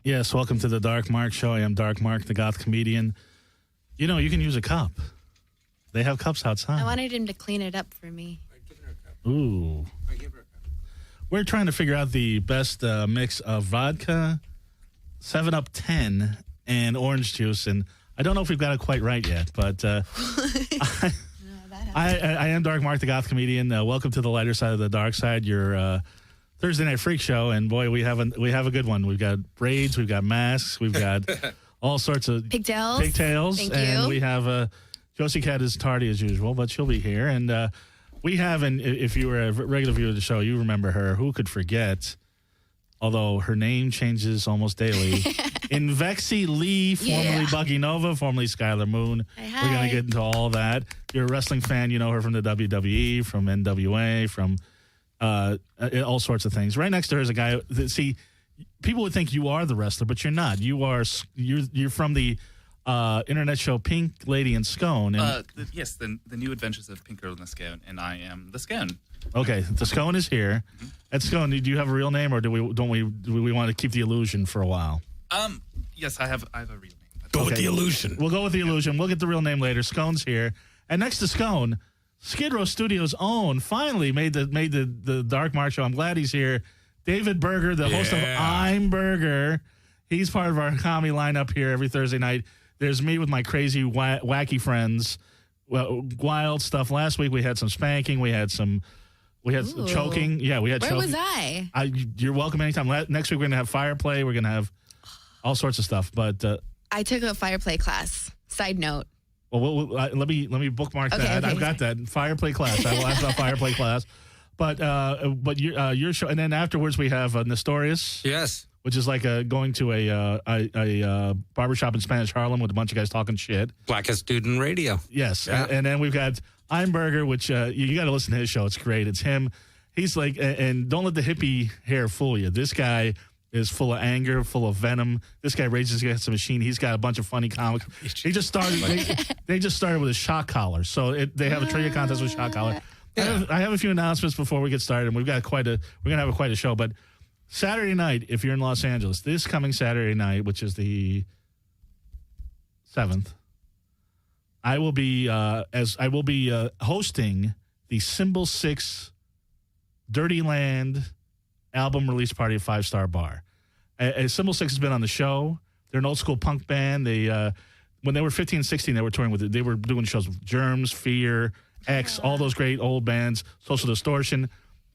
Yes, welcome to the Dark Mark Show. I am Dark Mark, the goth comedian. You know, you can use a cup. They have cups outside. I wanted him to clean it up for me. I'd give her a cup. Ooh. I give her a cup. We're trying to figure out the best mix of vodka, 7-Up 10, and orange juice. And I don't know if we've got it quite right yet, but I am Dark Mark, the goth comedian. Welcome to the lighter side of the dark side, your Thursday Night Freak Show. And boy, we have a good one. We've got braids, we've got masks, we've got all sorts of pigtails. Thank and you. we have Josie Cat is tardy as usual, but she'll be here. And we have, and if you were a regular viewer of the show, you remember her. Who could forget? Although her name changes almost daily. Invexi Li, formerly Buggy Nova, formerly Skyler Moon. Hi. We're going to get into all that. You're a wrestling fan. You know her from the WWE, from NWA, from all sorts of things. Right next to her is a guy. See, people would think you are the wrestler, but you're not. You're from the internet show Pink Lady and Scone. And Yes, the new adventures of Pinkgirl and Scone, and I am the Scone. okay, the Scone is here. At Scone, do you have a real name, or do we want to keep the illusion for a while? Yes, I have a real name. Go with the illusion. We'll go with the illusion. We'll get the real name later. Scone's here, and next to Scone, Skid Row Studios' own finally made the Dark Mark Show. I'm glad he's here. David Burger, the host of I'm Burger. He's part of our comedy lineup here every Thursday night. There's me with my crazy, wacky friends. Well, wild stuff. Last week we had some spanking. We had choking. Yeah, we had choking. Where was I? You're welcome anytime. Next week we're going to have fire play. We're going to have all sorts of stuff. But I took a fire play class. Side note. well, let me bookmark that. Okay. I've got that fire play class. I will ask about fire play class. But your show, and then afterwards we have Nestorius. Yes. Which is like going to a barbershop in Spanish Harlem with a bunch of guys talking shit. Blackest dude in radio. Yes. Yeah. And then we've got I'm Burger, which you got to listen to his show. It's great. It's him. He's like, and don't let the hippie hair fool you. This guy is full of anger, full of venom. This guy rages against the machine. He's got a bunch of funny comics. He just started. They just started with a shock collar. So they have a trivia contest with shock collar. Yeah. I have a few announcements before we get started, and we're gonna have quite a show. But Saturday night, if you're in Los Angeles, this coming Saturday night, which is the 7th, I will be hosting the Symbol 6 Dirty Land album release party at 5 Star Bar. Symbol 6 has been on the show. They're an old school punk band. They when they were 15 and 16, they were touring with it. They were doing shows with Germs, Fear, X, all those great old bands, Social Distortion.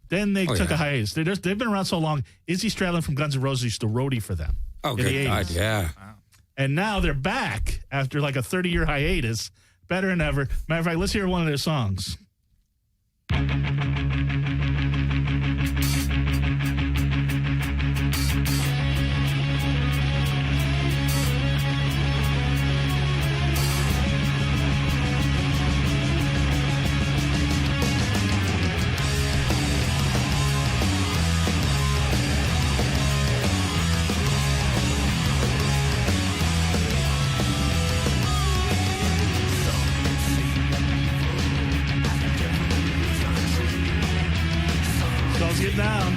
Then they took a hiatus. They've been around so long. Izzy Stradlin from Guns N' Roses used to roadie for them. Oh, in good the 80s. God, yeah. Wow. And now they're back after like a 30-year hiatus, better than ever. Matter of fact, let's hear one of their songs. Let's get down.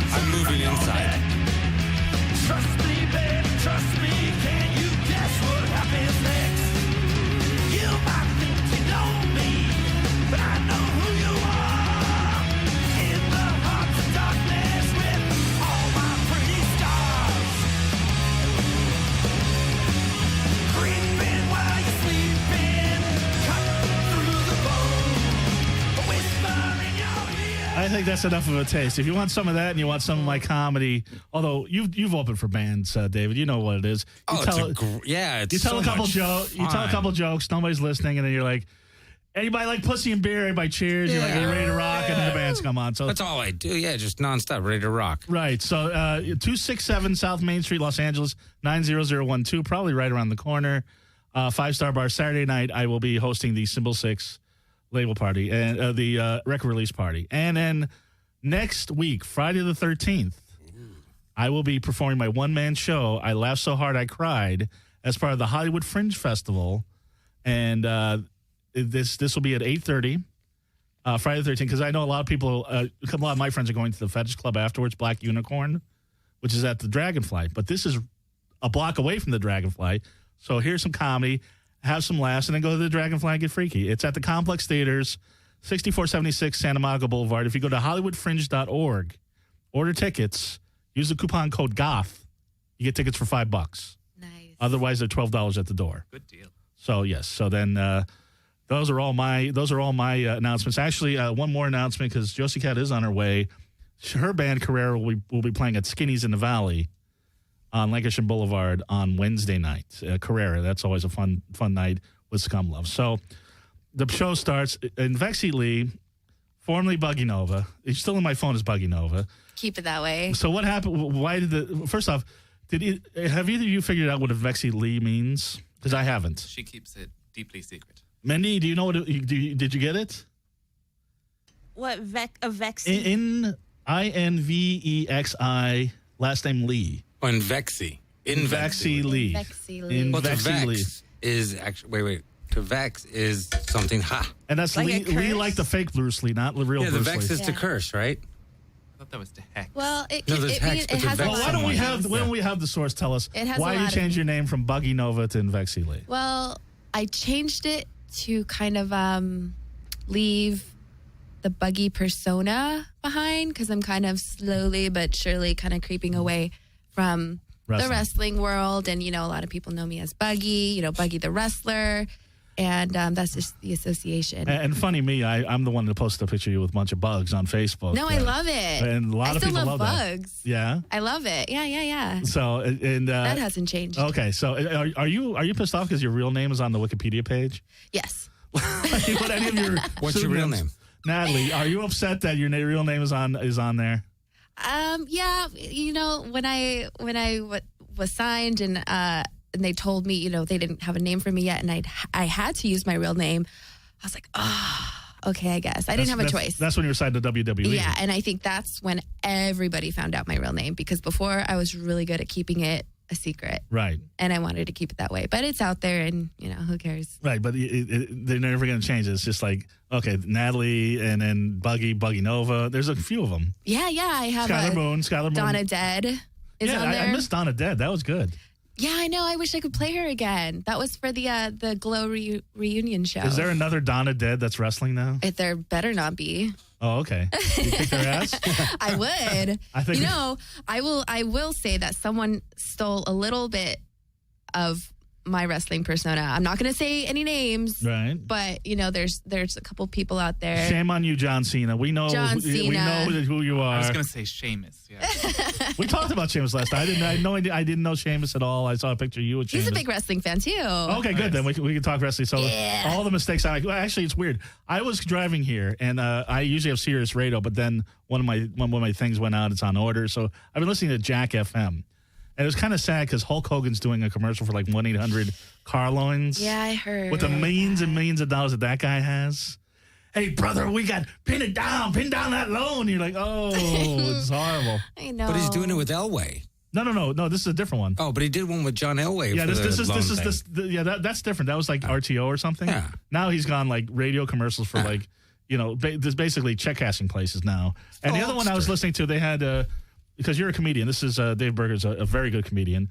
I'm moving inside. Trust me, baby, trust me. Can you guess what happens next? You might think you know me, but I know who you are. In the heart of darkness with all my pretty stars. Creeping while you're sleeping, cut through the bone, a whisper in your ear. I think that's enough of a taste. If you want some of that and you want some of my comedy, although you've opened for bands, David, you know what it is. You It's tell so a couple much jokes. You tell a fun. couple jokes. Nobody's listening, and then you're like, anybody like pussy and beer? Everybody cheers. You're like, are you ready to rock? And then the bands come on. So That's all I do. Yeah, just nonstop, ready to rock. right. So 267 South Main Street, Los Angeles, 90012. Probably right around the corner. 5 Star Bar. Saturday night, I will be hosting the Symbol 6 label party and the record release party, and then next week, Friday the 13th. I will be performing my one-man show, I Laughed So Hard I Cried, as part of the Hollywood Fringe Festival. And this will be at 8:30. Friday the 13th, because I know a lot of people, a lot of my friends are going to the Fetish Club afterwards, Black Unicorn, which is at the Dragonfly. But this is a block away from the Dragonfly. So here's some comedy, have some laughs, and then go to the Dragonfly and get freaky. It's at the Complex Theaters, 6476 Santa Monica Boulevard. If you go to HollywoodFringe.org, order tickets, use the coupon code GOTH, you get tickets for $5. Nice. Otherwise, they're $12 at the door. Good deal. So yes, so then those are all my announcements. Actually, one more announcement because Josie Cat is on her way. Her band Carrera will be playing at Skinny's in the Valley on Lancashire Boulevard on Wednesday night. Carrera, that's always a fun night with Scum Love. So the show starts. Invexi Li, formerly Buggy Nova. It's still in my phone as Buggy Nova. Keep it that way. So what happened? Why did first off? Have either of you figured out what Invexi Li means? Because I haven't. She keeps it deeply secret. Mindy, do you know what? Did you get it? What Invexi? In Invexi, last name Lee. Oh, Invexi. Invexi Li. Invexi Li. Well, to Invexi Li. vex is actually, wait. To vex is something, And that's Like Lee, a curse? Lee like the fake Bruce Lee, not the real Yeah, the Bruce vex Lee. is to Yeah. curse, right? I thought that was to hex. Well, it, No, there's it, hex, it, but it the has a vex- Well, lot why don't of we have meanings. the source tell us It has why a you lot changed of- your name from Buggy Nova to Invexi Li? Well, I changed it to kind of leave the buggy persona behind because I'm kind of slowly but surely kind of creeping away from the wrestling world. And, a lot of people know me as Buggy, Buggy the wrestler. And that's just the association. And funny me, I'm the one that posted a picture of you with a bunch of bugs on Facebook. No, I love it. And a lot I of still people love love bugs. that. Yeah. I love it. Yeah. So and That hasn't changed. okay. So are you pissed off because your real name is on the Wikipedia page? Yes. What any of your What's your real pseudonyms? name? Natalie, are you upset that your real name is on there? Yeah. When I was signed and they told me, they didn't have a name for me yet, and I had to use my real name. I was like, okay, I guess I didn't have a choice. That's when you were signed to WWE. Yeah, and I think that's when everybody found out my real name because before I was really good at keeping it a secret, Right. and I wanted to keep it that way. But it's out there, and who cares? Right, but they're never going to change it. It's just like, okay, Natalie and then Buggy Nova. There's a few of them. Yeah, I have Skyler Moon. Donna Dead is yeah, on there. I missed Donna Dead. That was good. Yeah, I know. I wish I could play her again. That was for the Glow reunion show. Is there another Donna Dead that's wrestling now? There better not be. Oh, okay. You kick their ass? I would. I think I will say that someone stole a little bit of my wrestling persona. I'm not going to say any names, Right. but there's a couple people out there. Shame on you, John Cena. We know John we Cena. know who you I was are. going to say Sheamus. Yeah. We talked about Sheamus last night. I didn't know Sheamus at all. I saw a picture of you with Sheamus. He's a big wrestling fan too. Okay, good. Then we can talk wrestling. So Yeah. all the mistakes. Actually, it's weird. I was driving here, and I usually have Sirius Radio, but then one of my things went out. It's on order, so I've been listening to Jack FM, and it was kind of sad because Hulk Hogan's doing a commercial for like 1-800 car loans. Yeah, I heard. With the millions and millions of dollars that guy has. Hey, brother, we got pin down that loan. You're like, oh, it's horrible. I know. But he's doing it with Elway. No. This is a different one. Oh, but he did one with John Elway. Yeah, for that's different. That was like RTO or something. Yeah. Now he's gone like radio commercials for like, there's basically check cashing places now. And the other one I was listening to, they had because you're a comedian. This is Dave Burger's a very good comedian.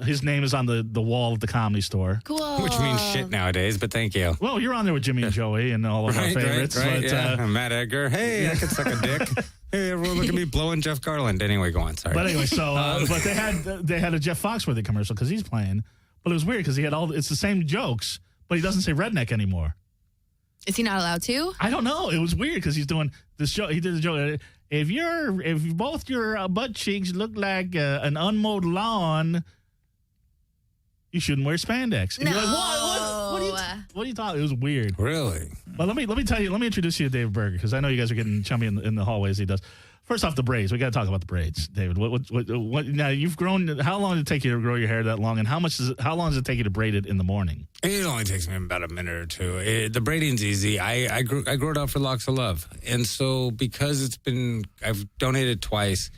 His name is on the wall at the Comedy Store. Cool. Which means shit nowadays, but thank you. Well, you're on there with Jimmy and Joey and all of our favorites. Right, but, yeah. Matt Edgar. Hey, I could suck a dick. Hey, everyone, look at me blowing Jeff Garland. Anyway, go on. Sorry. But anyway, so but they had a Jeff Foxworthy commercial because he's playing. But it was weird because he had it's the same jokes, but he doesn't say redneck anymore. Is he not allowed to? I don't know. It was weird because he's doing this show. He did a joke. If both your butt cheeks look like an unmowed lawn, you shouldn't wear spandex. And No. you're like, what are you talking? It was weird. Really? But let me tell you. Let me introduce you to David Burger because I know you guys are getting chummy in the hallways. He does. First off, the braids. We got to talk about the braids, David. What? Now you've grown. How long did it take you to grow your hair that long? And how long does it take you to braid it in the morning? It only takes me about a minute or two. The braiding's easy. I grew it out for Locks of Love. And so because I've donated twice,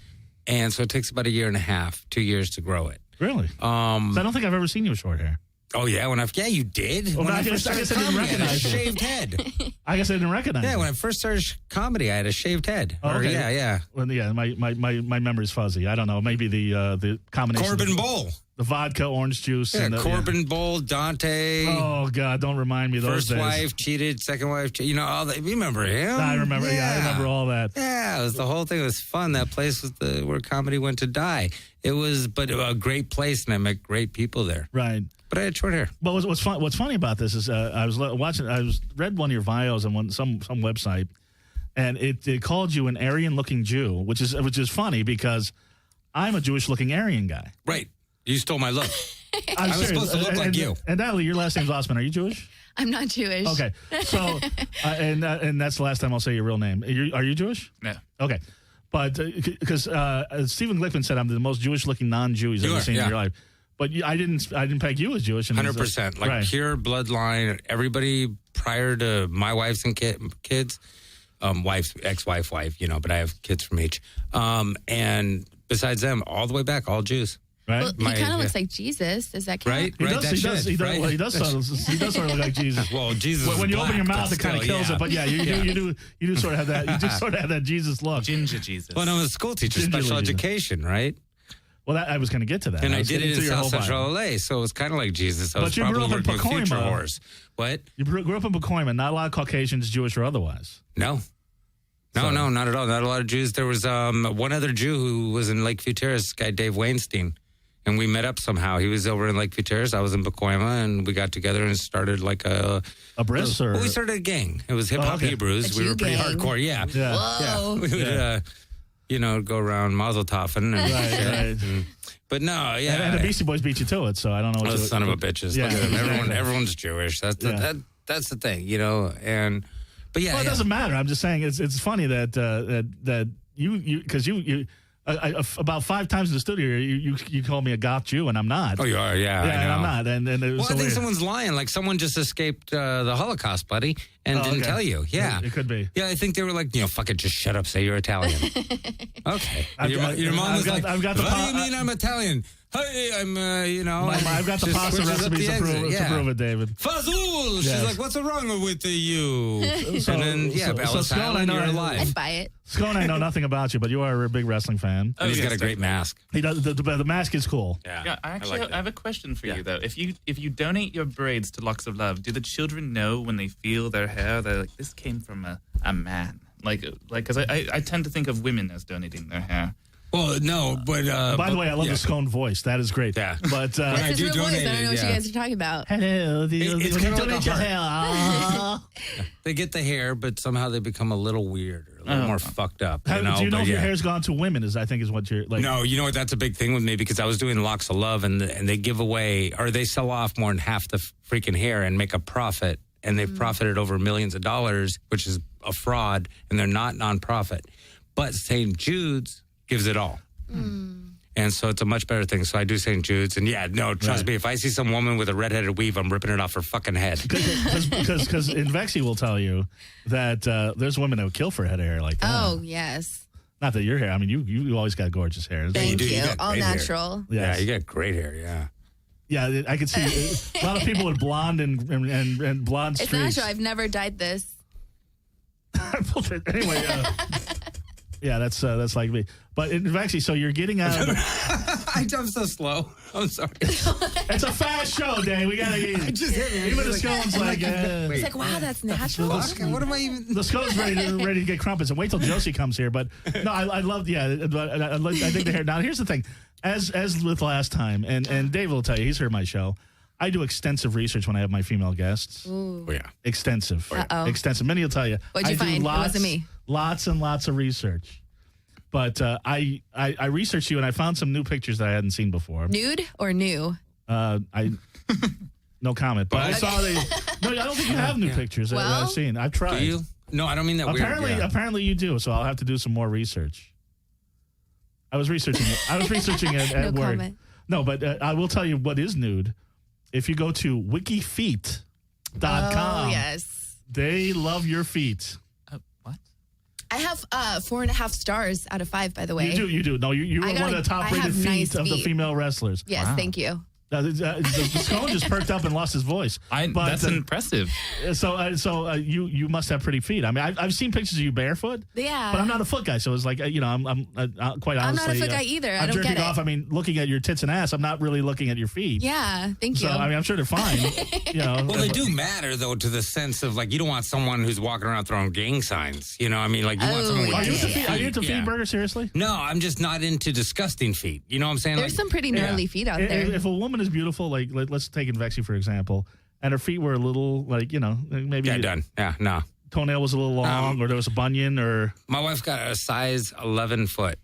and so it takes about 1.5 years, 2 years to grow it. Really? 'Cause I don't think I've ever seen you with short hair. Oh, yeah. You did. Well, When I I guess- first I guess I started didn't comedy, I had a recognize you. shaved head. I guess I didn't recognize Yeah, you. when I first started comedy, I had a shaved head. Oh, okay. Yeah. Well, yeah, my memory's fuzzy. I don't know. Maybe the combination. Corbin of Bowl. the vodka, orange juice. Yeah, and the, Corbin Bowl, Dante. Oh, God, don't remind me of those First days. wife cheated, second wife cheated. You know, all that. You remember him? I remember. Yeah, I remember all that. Yeah, it was the whole thing. It was fun. That place was where comedy went to die. It was, but a great place, and I met great people there. Right. But I had short hair. But what's funny about this is I was read one of your bios on some website, and it called you an Aryan-looking Jew, which is funny because I'm a Jewish-looking Aryan guy. Right. You stole my look. I'm I was serious. supposed to look like you. And Natalie, your last name's Osman. Are you Jewish? I'm not Jewish. Okay. So, and that's the last time I'll say your real name. Are you Jewish? No. Okay. But because Stephen Glickman said I'm the most Jewish-looking non-Jew he's ever seen in your life. But I didn't peg you as Jewish. 100%. Like right. pure bloodline. Everybody prior to my wives and kids, ex-wife, wife, but I have kids from each. And besides them, all the way back, all Jews. Right? Well, he kind of looks like Jesus. Does that count? Right? He does. He does sort of look like Jesus. Well, Jesus. When you black, open your but mouth, it kind of still, kills it. But yeah, you do sort of have that. You just sort of have that Jesus look. Ginger Jesus. Well, I'm a school teacher, Gingerly special Jesus. education, right? Well, I was going to get to that. And I was did getting it in to your South whole Central bio. LA, so it was kind of like Jesus. I But was you grew probably up in working with future Pacoima. wars. What? You grew up in Pacoima. Not a lot of Caucasians, Jewish or otherwise. No. No, not at all. Not a lot of Jews. There was one other Jew who was in Lakeview Terrace, this guy Dave Weinstein. And we met up somehow. He was over in Lakeview Terrace. I was in Pacoima, and we got together and started like a bris or well, we started a gang. It was hip hop okay. Hebrews. A We were Jew pretty gang. hardcore. Yeah. Whoa. We would, go around Mazel Toffing. And Right. But no, yeah. And the Beastie Boys beat you to it, so I don't know what Oh, you son of a bitches. Yeah, Look at them. exactly. Everyone's Jewish. That's the thing, and but yeah. Well, it doesn't matter. I'm just saying it's funny that you because you about 5 times in the studio you call me a goth Jew and I'm not. Oh, you are, yeah. Yeah, I and know. I'm not. And it was Well, so I think weird. someone's lying. Like someone just escaped the Holocaust, buddy, and didn't okay. tell you. Yeah, It could be. Yeah, I think they were like, fuck it, just shut up, say you're Italian. Okay. Your mom was like, I've got the what do you mean I'm Italian? Hey, I'm, I've got the just pasta switches up recipes the to prove, exit. to prove it, David. Fazul! She's Yes. like, what's wrong with you? So- and then, so Ellis Scone, I Island, know you're I- alive. I'd buy it. Scone, I know nothing about you, but you are a big wrestling fan. Oh, And he's yes, got a great mask. He does. The mask is cool. Yeah, I like have a question for you though. If you donate your braids to Locks of Love, do the children know when they feel their hair? They're like, this came from a man. Like, because I tend to think of women as donating their hair. Well, no, but... By the way, I love the Scone voice. That is great. Yeah. But When I That's his do real voice. I donate don't know it, what you yeah. guys are talking about. hello, It's you kinda like donate a your heart. hair. Ah. They get the hair, but somehow they become a little weird, or a little more fucked up. Do you know but if your yeah. hair's gone to women? Is what you're like? No, you know what? That's a big thing with me because I was doing Locks of Love, and they give away, or they sell off more than half the freaking hair and make a profit, and they've profited over millions of dollars, which is a fraud, and they're not nonprofit. But St. Jude's gives it all. And so it's a much better thing. So I do St. Jude's. And trust me, if I see some woman with a redheaded weave, I'm ripping it off her fucking head. Because Invexi will tell you that there's women that would kill for a head of hair like that. Oh, yes. Not that your hair. I mean, you always got gorgeous hair. Thank do. you. You got All great hair. natural. Yeah, Yes. you got great hair, yeah. Yeah, I could see a lot of people with blonde and blonde It's streaks. natural. I've never dyed this. Anyway, yeah, that's like me. But Invexi, so you're getting out of the, I'm so slow. I'm sorry. it's a fast show, Dave. We gotta eat. Just hit me. Even the Scone's like, It's like, wow, that's natural. Fuck, what am I even... the Scone's ready to get crumpets. And wait till Josie comes here. But no, I love, I think the hair. Now, here's the thing. As with last time, and Dave will tell you, he's heard my show. I do extensive research when I have my female guests. Ooh. Oh, yeah. Extensive. Uh-oh. Extensive. Many will tell you. What'd you I do find? It Lots, wasn't me. Lots and lots of research. But I researched you, and I found some new pictures that I hadn't seen before. Nude or new? No comment. But I saw the... No, I don't think you have new pictures that Well, I've seen. I've tried. Do you? No, I don't mean that Apparently, weird. Yeah. apparently you do. So I'll have to do some more research. I was researching it. I was researching it at No work. comment. No, but I will tell you what is nude. If you go to wikifeet.com, Oh, yes. they love your feet. What? I have 4.5 stars out of 5, by the way. You do. No, you are I one got of the I top rated have feet nice of the feet. female wrestlers. Yes, Wow. thank you. The Scone just perked up and lost his voice. That's impressive. So you must have pretty feet. I mean, I've seen pictures of you barefoot. Yeah. But I'm not a foot guy, so it's like I'm quite honestly. I'm not a foot guy either. I I'm don't jerking get it. off. I mean, looking at your tits and ass, I'm not really looking at your feet. Yeah, thank you. So I mean, I'm sure they're fine. Well, they do matter though, to the sense of like you don't want someone who's walking around throwing gang signs. You know, I mean, like you want someone with Are you decent into feet? Are you into feet, Burger? Seriously? No, I'm just not into disgusting feet. You know what I'm saying? There's some pretty gnarly feet out there. If a woman is beautiful, like let's take Invexi for example, and her feet were a little like maybe done. Yeah, no. Toenail was a little long, or there was a bunion, or my wife got a size 11 foot.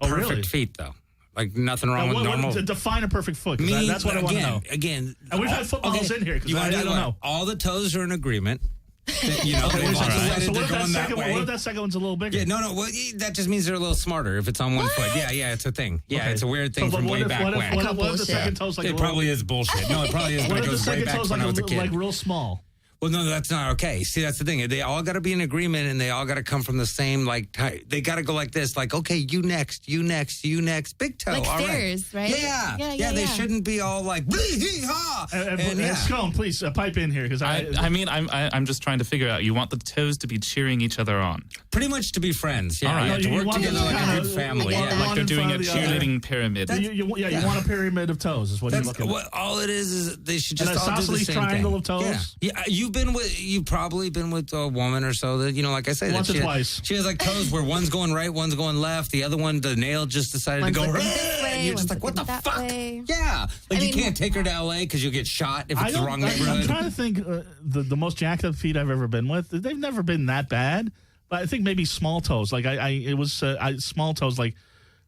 Oh, perfect really? feet though. Like nothing wrong with normal. Define a perfect foot. That's what I want to know. Again, and we've had footballs in here because I don't know. All the toes are in agreement. They've decided So they're going that way. What if that second one's a little bigger? Yeah, no. Well, that just means they're a little smarter if it's on one foot. Yeah, it's a thing. Yeah, it's a weird thing from way back when. What if the second toe's like it probably is bullshit. No, it probably is. What But if it the goes way second back toe's when I was a kid. like real small? Well, no, that's not okay. See, that's the thing. They all got to be in agreement, and they all got to come from the same, like, they got to go like this, like, okay, you next, you next, you next, big toe. Like all stairs, right? Yeah, they shouldn't be all like, hee-haw. And Scone, please pipe in here because I'm just trying to figure out. You want the toes to be cheering each other on, pretty much to be friends. Yeah, all right. to work want together them to like a kinda- good family. One Yeah, like they're doing a cheerleading pyramid. You want a pyramid of toes is what you're looking at. All it is they should just an all do the isosceles same triangle thing. of toes? Yeah, you've probably been with a woman or so that like I say, Once or twice. She has like toes where one's going right, one's going left. The other one, the nail just decided One's to go looking right. this way, And you're just one's like, what the looking that fuck? way. Yeah, like I you mean, can't take her to LA because you'll get shot if it's the wrong I'm neighborhood. trying to think the most jacked up feet I've ever been with. They've never been that bad, but I think maybe small toes. Like it was small toes. Like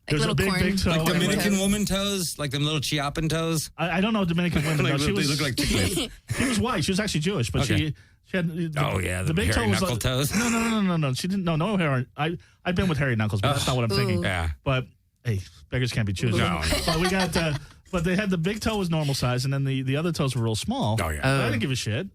there's a little big corn. toe. Like Dominican toes. woman toes, like them little Chiapan toes. I don't know Dominican women. Like, No, they look like chickens. she was white. She was actually Jewish, but Okay. she had the big toe hairy was knuckle like, toes. No. She didn't. No hair. I've been with hairy knuckles, but that's not what I'm thinking. Yeah. But hey, beggars can't be choosers. No. But we got. But they had the big toe was normal size, and then the other toes were real small. Oh, yeah. But I didn't give a shit.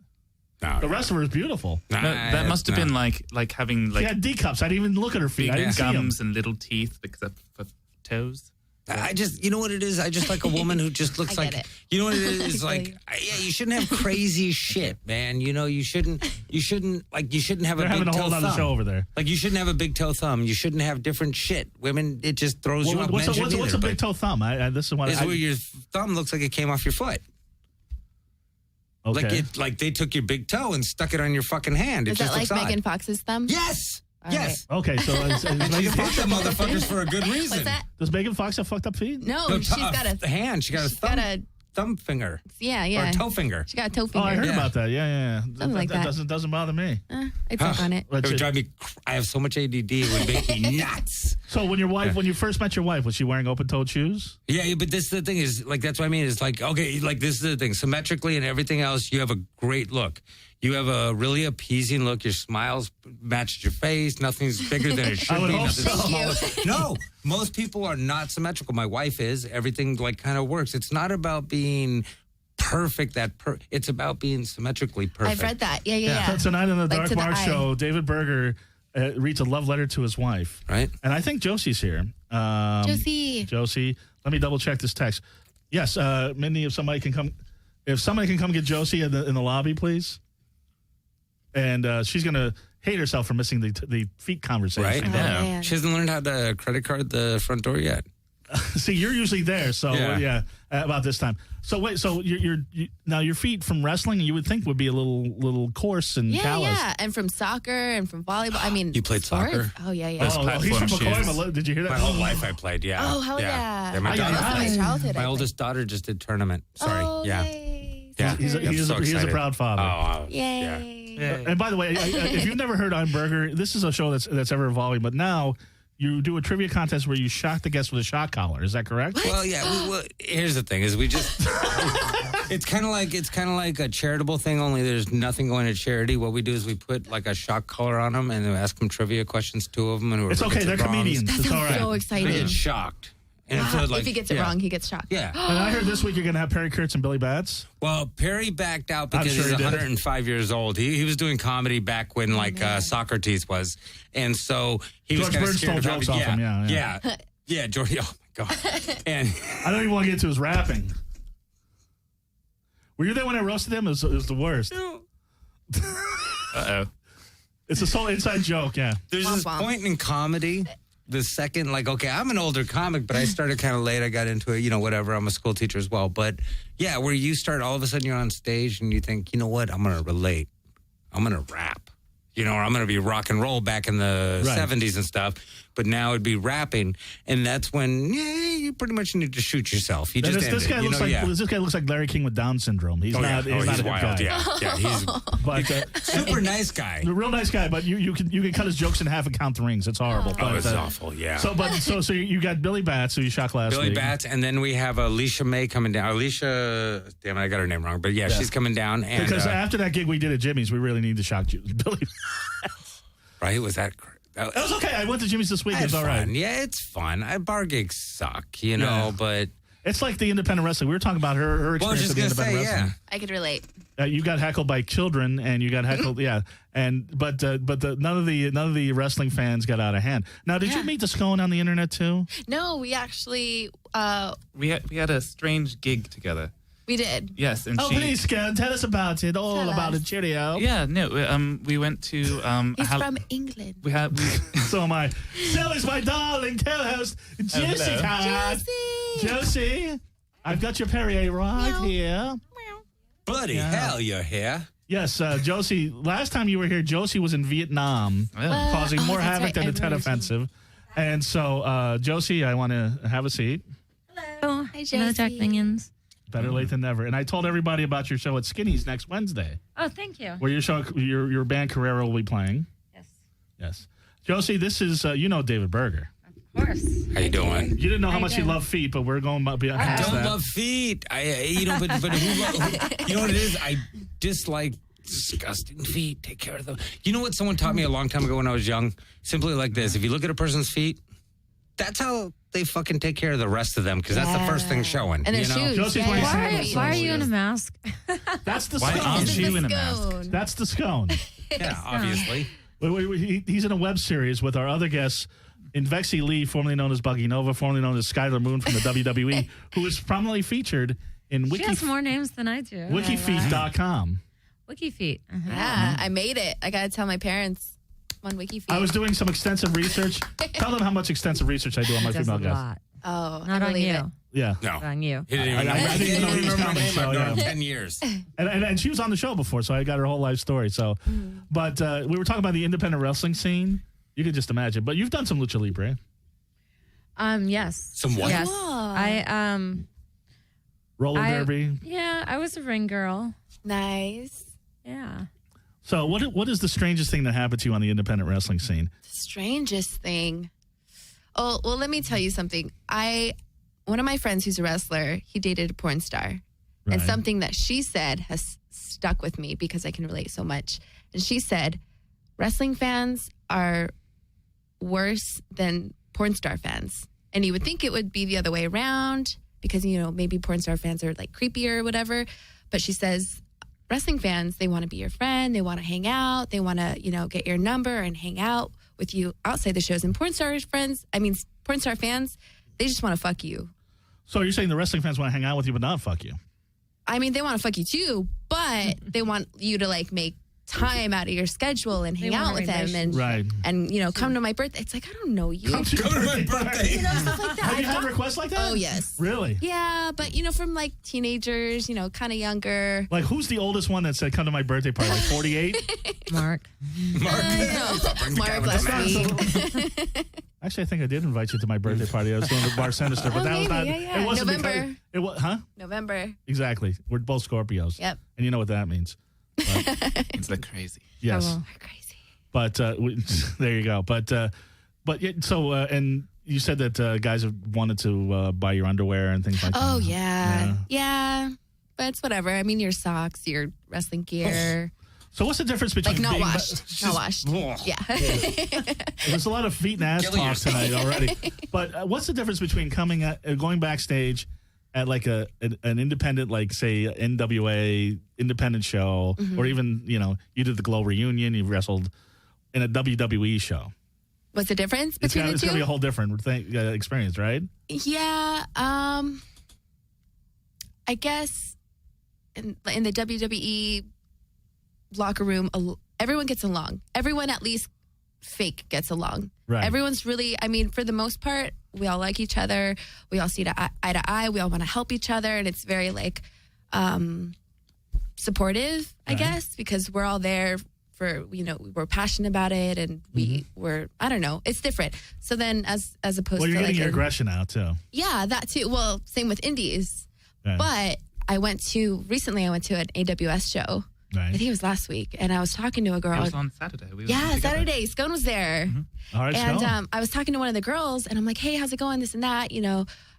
No, The rest of her is beautiful. That must have been like having She like had D cups. I didn't even look at her feet. I big didn't see them. gums and little teeth except for toes. I just, you know what it is? I just like a woman who just looks I like, get it. you know what it is? I Like, feel you shouldn't have crazy shit, man. You shouldn't have They're a big having a toe whole other thumb. show over there. Like, you shouldn't have a big toe thumb. You shouldn't have different shit. Women, it just throws you off. What's Men shouldn't a either, big toe thumb? This is what It's where your thumb looks like it came off your foot. Okay. Like they took your big toe and stuck it on your fucking hand. It Is just that like looks odd. Megan Fox's thumb? Yes. All Yes. Okay, so is And she Megan fucked Fox, them motherfuckers for a good reason. What's that? does Megan Fox have fucked up feet? No, No, she's got a hand. She got a she's got a thumb finger. yeah. Or a toe finger. She got a toe Oh, finger. I heard Yeah. about that. Yeah. Something like that. Doesn't bother me. I took on it. It would drive me. I have so much ADD. It would make me nuts. So when you first met your wife, was she wearing open-toed shoes? Yeah, but this is the thing is like that's what I mean. It's like okay, like this is the thing. Symmetrically and everything else, you have a great look. You have a really appeasing look. Your smiles matched your face. Nothing's bigger than it should I would be. hope Nothing's so. smaller. Thank No, most people are not symmetrical. My wife is. Everything like kind of works. It's not about being perfect. It's about being symmetrically perfect. I've read that. Yeah. So tonight on the Like Dark to the Mark eye. Show, David Burger reads a love letter to his wife. Right. And I think Josie's here. Josie. Let me double check this text. Yes, Mindy, if somebody can come get Josie in the lobby, please. And she's gonna hate herself for missing the feet conversation. Right? But, Yeah. man. She hasn't learned how to credit card the front door yet. see, you're usually there, so Yeah. about this time. So wait, so now your feet from wrestling, you would think would be a little coarse and callous. Yeah. And from soccer and from volleyball. I mean, You played sports. soccer? Oh yeah. Oh, he's from platform shoes. Pacoima. Did you hear that? My whole life I played, yeah. Oh, hell yeah. my I- daughter- That's my childhood. my I oldest daughter just did tournament. Sorry. Oh, yeah. yay. Yeah. He is I'm so a excited. proud father. Oh, Yay. And by the way, if you've never heard I'm Burger, this is a show that's ever evolving. But now you do a trivia contest where you shock the guest with a shock collar. Is that correct? Well, yeah. Here's the thing: is we just it's kind of like a charitable thing. Only there's nothing going to charity. What we do is we put like a shock collar on them and we ask them trivia questions. 2 of them, and whoever It's okay. gets They're it wrong, comedians. That It's all sounds right. so They exciting. get shocked. And Wow. so, like, If he gets it yeah. wrong, he gets shocked. Yeah. And I heard this week you're going to have Perry Kurtz and Billy Bats. Well, Perry backed out because sure he's he did. 105 years old. He was doing comedy back when Socrates was, and so he was George kind of Burns scared stole of jokes having- off him, yeah. yeah, George. Oh my god! And I don't even want to get to his rapping. Were you there when I roasted him? It was the worst. Uh-oh. It's a sole inside joke, yeah. There's this point in comedy, the second, like, okay, I'm an older comic, but I started kind of late. I got into it, whatever. I'm a school teacher as well. But, yeah, where you start, all of a sudden you're on stage and you think, you know what, I'm going to relate. I'm going to rap. Or I'm going to be rock and roll back in the 70s and stuff. But now it'd be rapping. And that's when, you pretty much need to shoot yourself. You just this guy looks like Larry King with Down syndrome. He's not a he's good wild. guy. Yeah, he's But, super nice guy. A real nice guy, but you can cut his jokes in half and count the rings. It's horrible. Oh, it's awful, yeah. So you got Billy Batts, who you shot last week. Billy Batts, and then we have Alicia May coming down. Alicia, damn it, I got her name wrong, but yeah. She's coming down. And, because after that gig we did at Jimmy's, we really need to shock you, Billy. Right? Was that? That was okay. I went to Jimmy's this week. It was all right. Yeah, it's fun. Bar gigs suck, but it's like the independent wrestling. We were talking about her experience with the independent wrestling. Yeah. I could relate. You got heckled by children, and you got heckled, but none of the wrestling fans got out of hand. Now, did you meet the Scone on the internet too? No, we actually We had a strange gig together. we did. Yes, and Please, Scone, tell us about it. All about it. Cheerio. Yeah, no, we went to He's from England. we So am I. So is my darling co-host, Josie. Josie, I've got your Perrier right here. Bloody hell, you're here. Yes, Josie, last time you were here, Josie was in Vietnam, causing more havoc than the Tet Offensive. And so, Josie, I want to have a seat. Hello. Hi, Josie. Hello, Jack Minions. Better late than never. And I told everybody about your show at Skinny's next Wednesday, Oh, thank you. where your band Carrera will be playing. Yes. Yes. Josie, this is, David Burger. Of course. How you doing? You didn't know how I much do. you love feet, but we're going beyond I don't that. love feet. But who, you know what it is? I dislike disgusting feet. Take care of them. You know what someone taught me a long time ago when I was young? Simply like this. If you look at a person's feet, that's how they fucking take care of the rest of them, because that's the first thing showing. And their shoes. Josie's wearing Why sandals. are you in a mask? That's the Why Scone. aren't you in a Scone. mask? That's the Scone. Yeah, obviously. He's in a web series with our other guests, Invexi Li, formerly known as Buggy Nova, formerly known as Skyler Moon from the WWE, who is prominently featured in She has more names than I do. Wikifeet.com. Wikifeet. Yeah, I made it. I got to tell my parents on WikiFeet. I was doing some extensive research. Tell them how much extensive research I do on my Does female a guests. lot. Oh, Not I on believe you. it. Yeah. No. Not on you. He didn't even know. I didn't even know he was coming, so, I've known him yeah. 10 years. And she was on the show before, so I got her whole life story. So, But we were talking about the independent wrestling scene. You can just imagine. But you've done some lucha libre. Yes. Some what? Yes. Cool. Roller derby. Yeah, I was a ring girl. Nice. Yeah. So what is the strangest thing that happened to you on the independent wrestling scene? The strangest thing. Oh, well, let me tell you something. One of my friends who's a wrestler, he dated a porn star. Right. And something that she said has stuck with me because I can relate so much. And she said, wrestling fans are worse than porn star fans. And you would think it would be the other way around because, maybe porn star fans are like creepier or whatever. But she says, wrestling fans, they want to be your friend. They want to hang out. They want to, get your number and hang out with you outside the shows. And porn star fans, they just want to fuck you. So you're saying the wrestling fans want to hang out with you but not fuck you? I mean, they want to fuck you too, but they want you to make time out of your schedule and hang They want out a with them and Right. and come to my birthday. It's like, I don't know you. Come to my birthday. Stuff like that. Have you had requests like that? Oh, yes. Really? Yeah, but from teenagers, kind of younger. Like, who's the oldest one that said, come to my birthday party? Like 48? Mark. Mark last week. Actually, I think I did invite you to my birthday party. I was doing the Bar Sinister, but Oh, that was not. maybe, yeah. It wasn't November. because it was, huh? November. Exactly. We're both Scorpios. Yep. And you know what that means. It's like crazy. Yes. Oh, well. We're crazy. But there you go. But so and you said that guys have wanted to buy your underwear and things like that. Oh, yeah. But it's whatever. I mean, your socks, your wrestling gear. So what's the difference between Not being washed. Not washed. Yeah. There's a lot of feet and ass Killing talk tonight already. But what's the difference between going backstage at like an independent, like say NWA independent show, or even you did the Glow reunion, you wrestled in a WWE show? What's the difference between the It's two? gonna be a whole different experience, right? Yeah. I guess in the WWE locker room, everyone gets along. Everyone at least fake gets along. Right. Everyone's really, I mean, for the most part, we all like each other. We all see eye to eye. We all want to help each other. And it's very like supportive, I guess, because we're all there for, we're passionate about it and we're, I don't know, it's different. So then as opposed Well, you're to getting like your aggression out too. Yeah, that too. Well, same with indies. Right. But recently I went to an AWS show. Right. I think it was last week. And I was talking to a girl. It was on Saturday. We were Yeah, together. Saturday. Scone was there. All right, And Scone. I was talking to one of the girls and I'm like, hey, how's it going? This and that.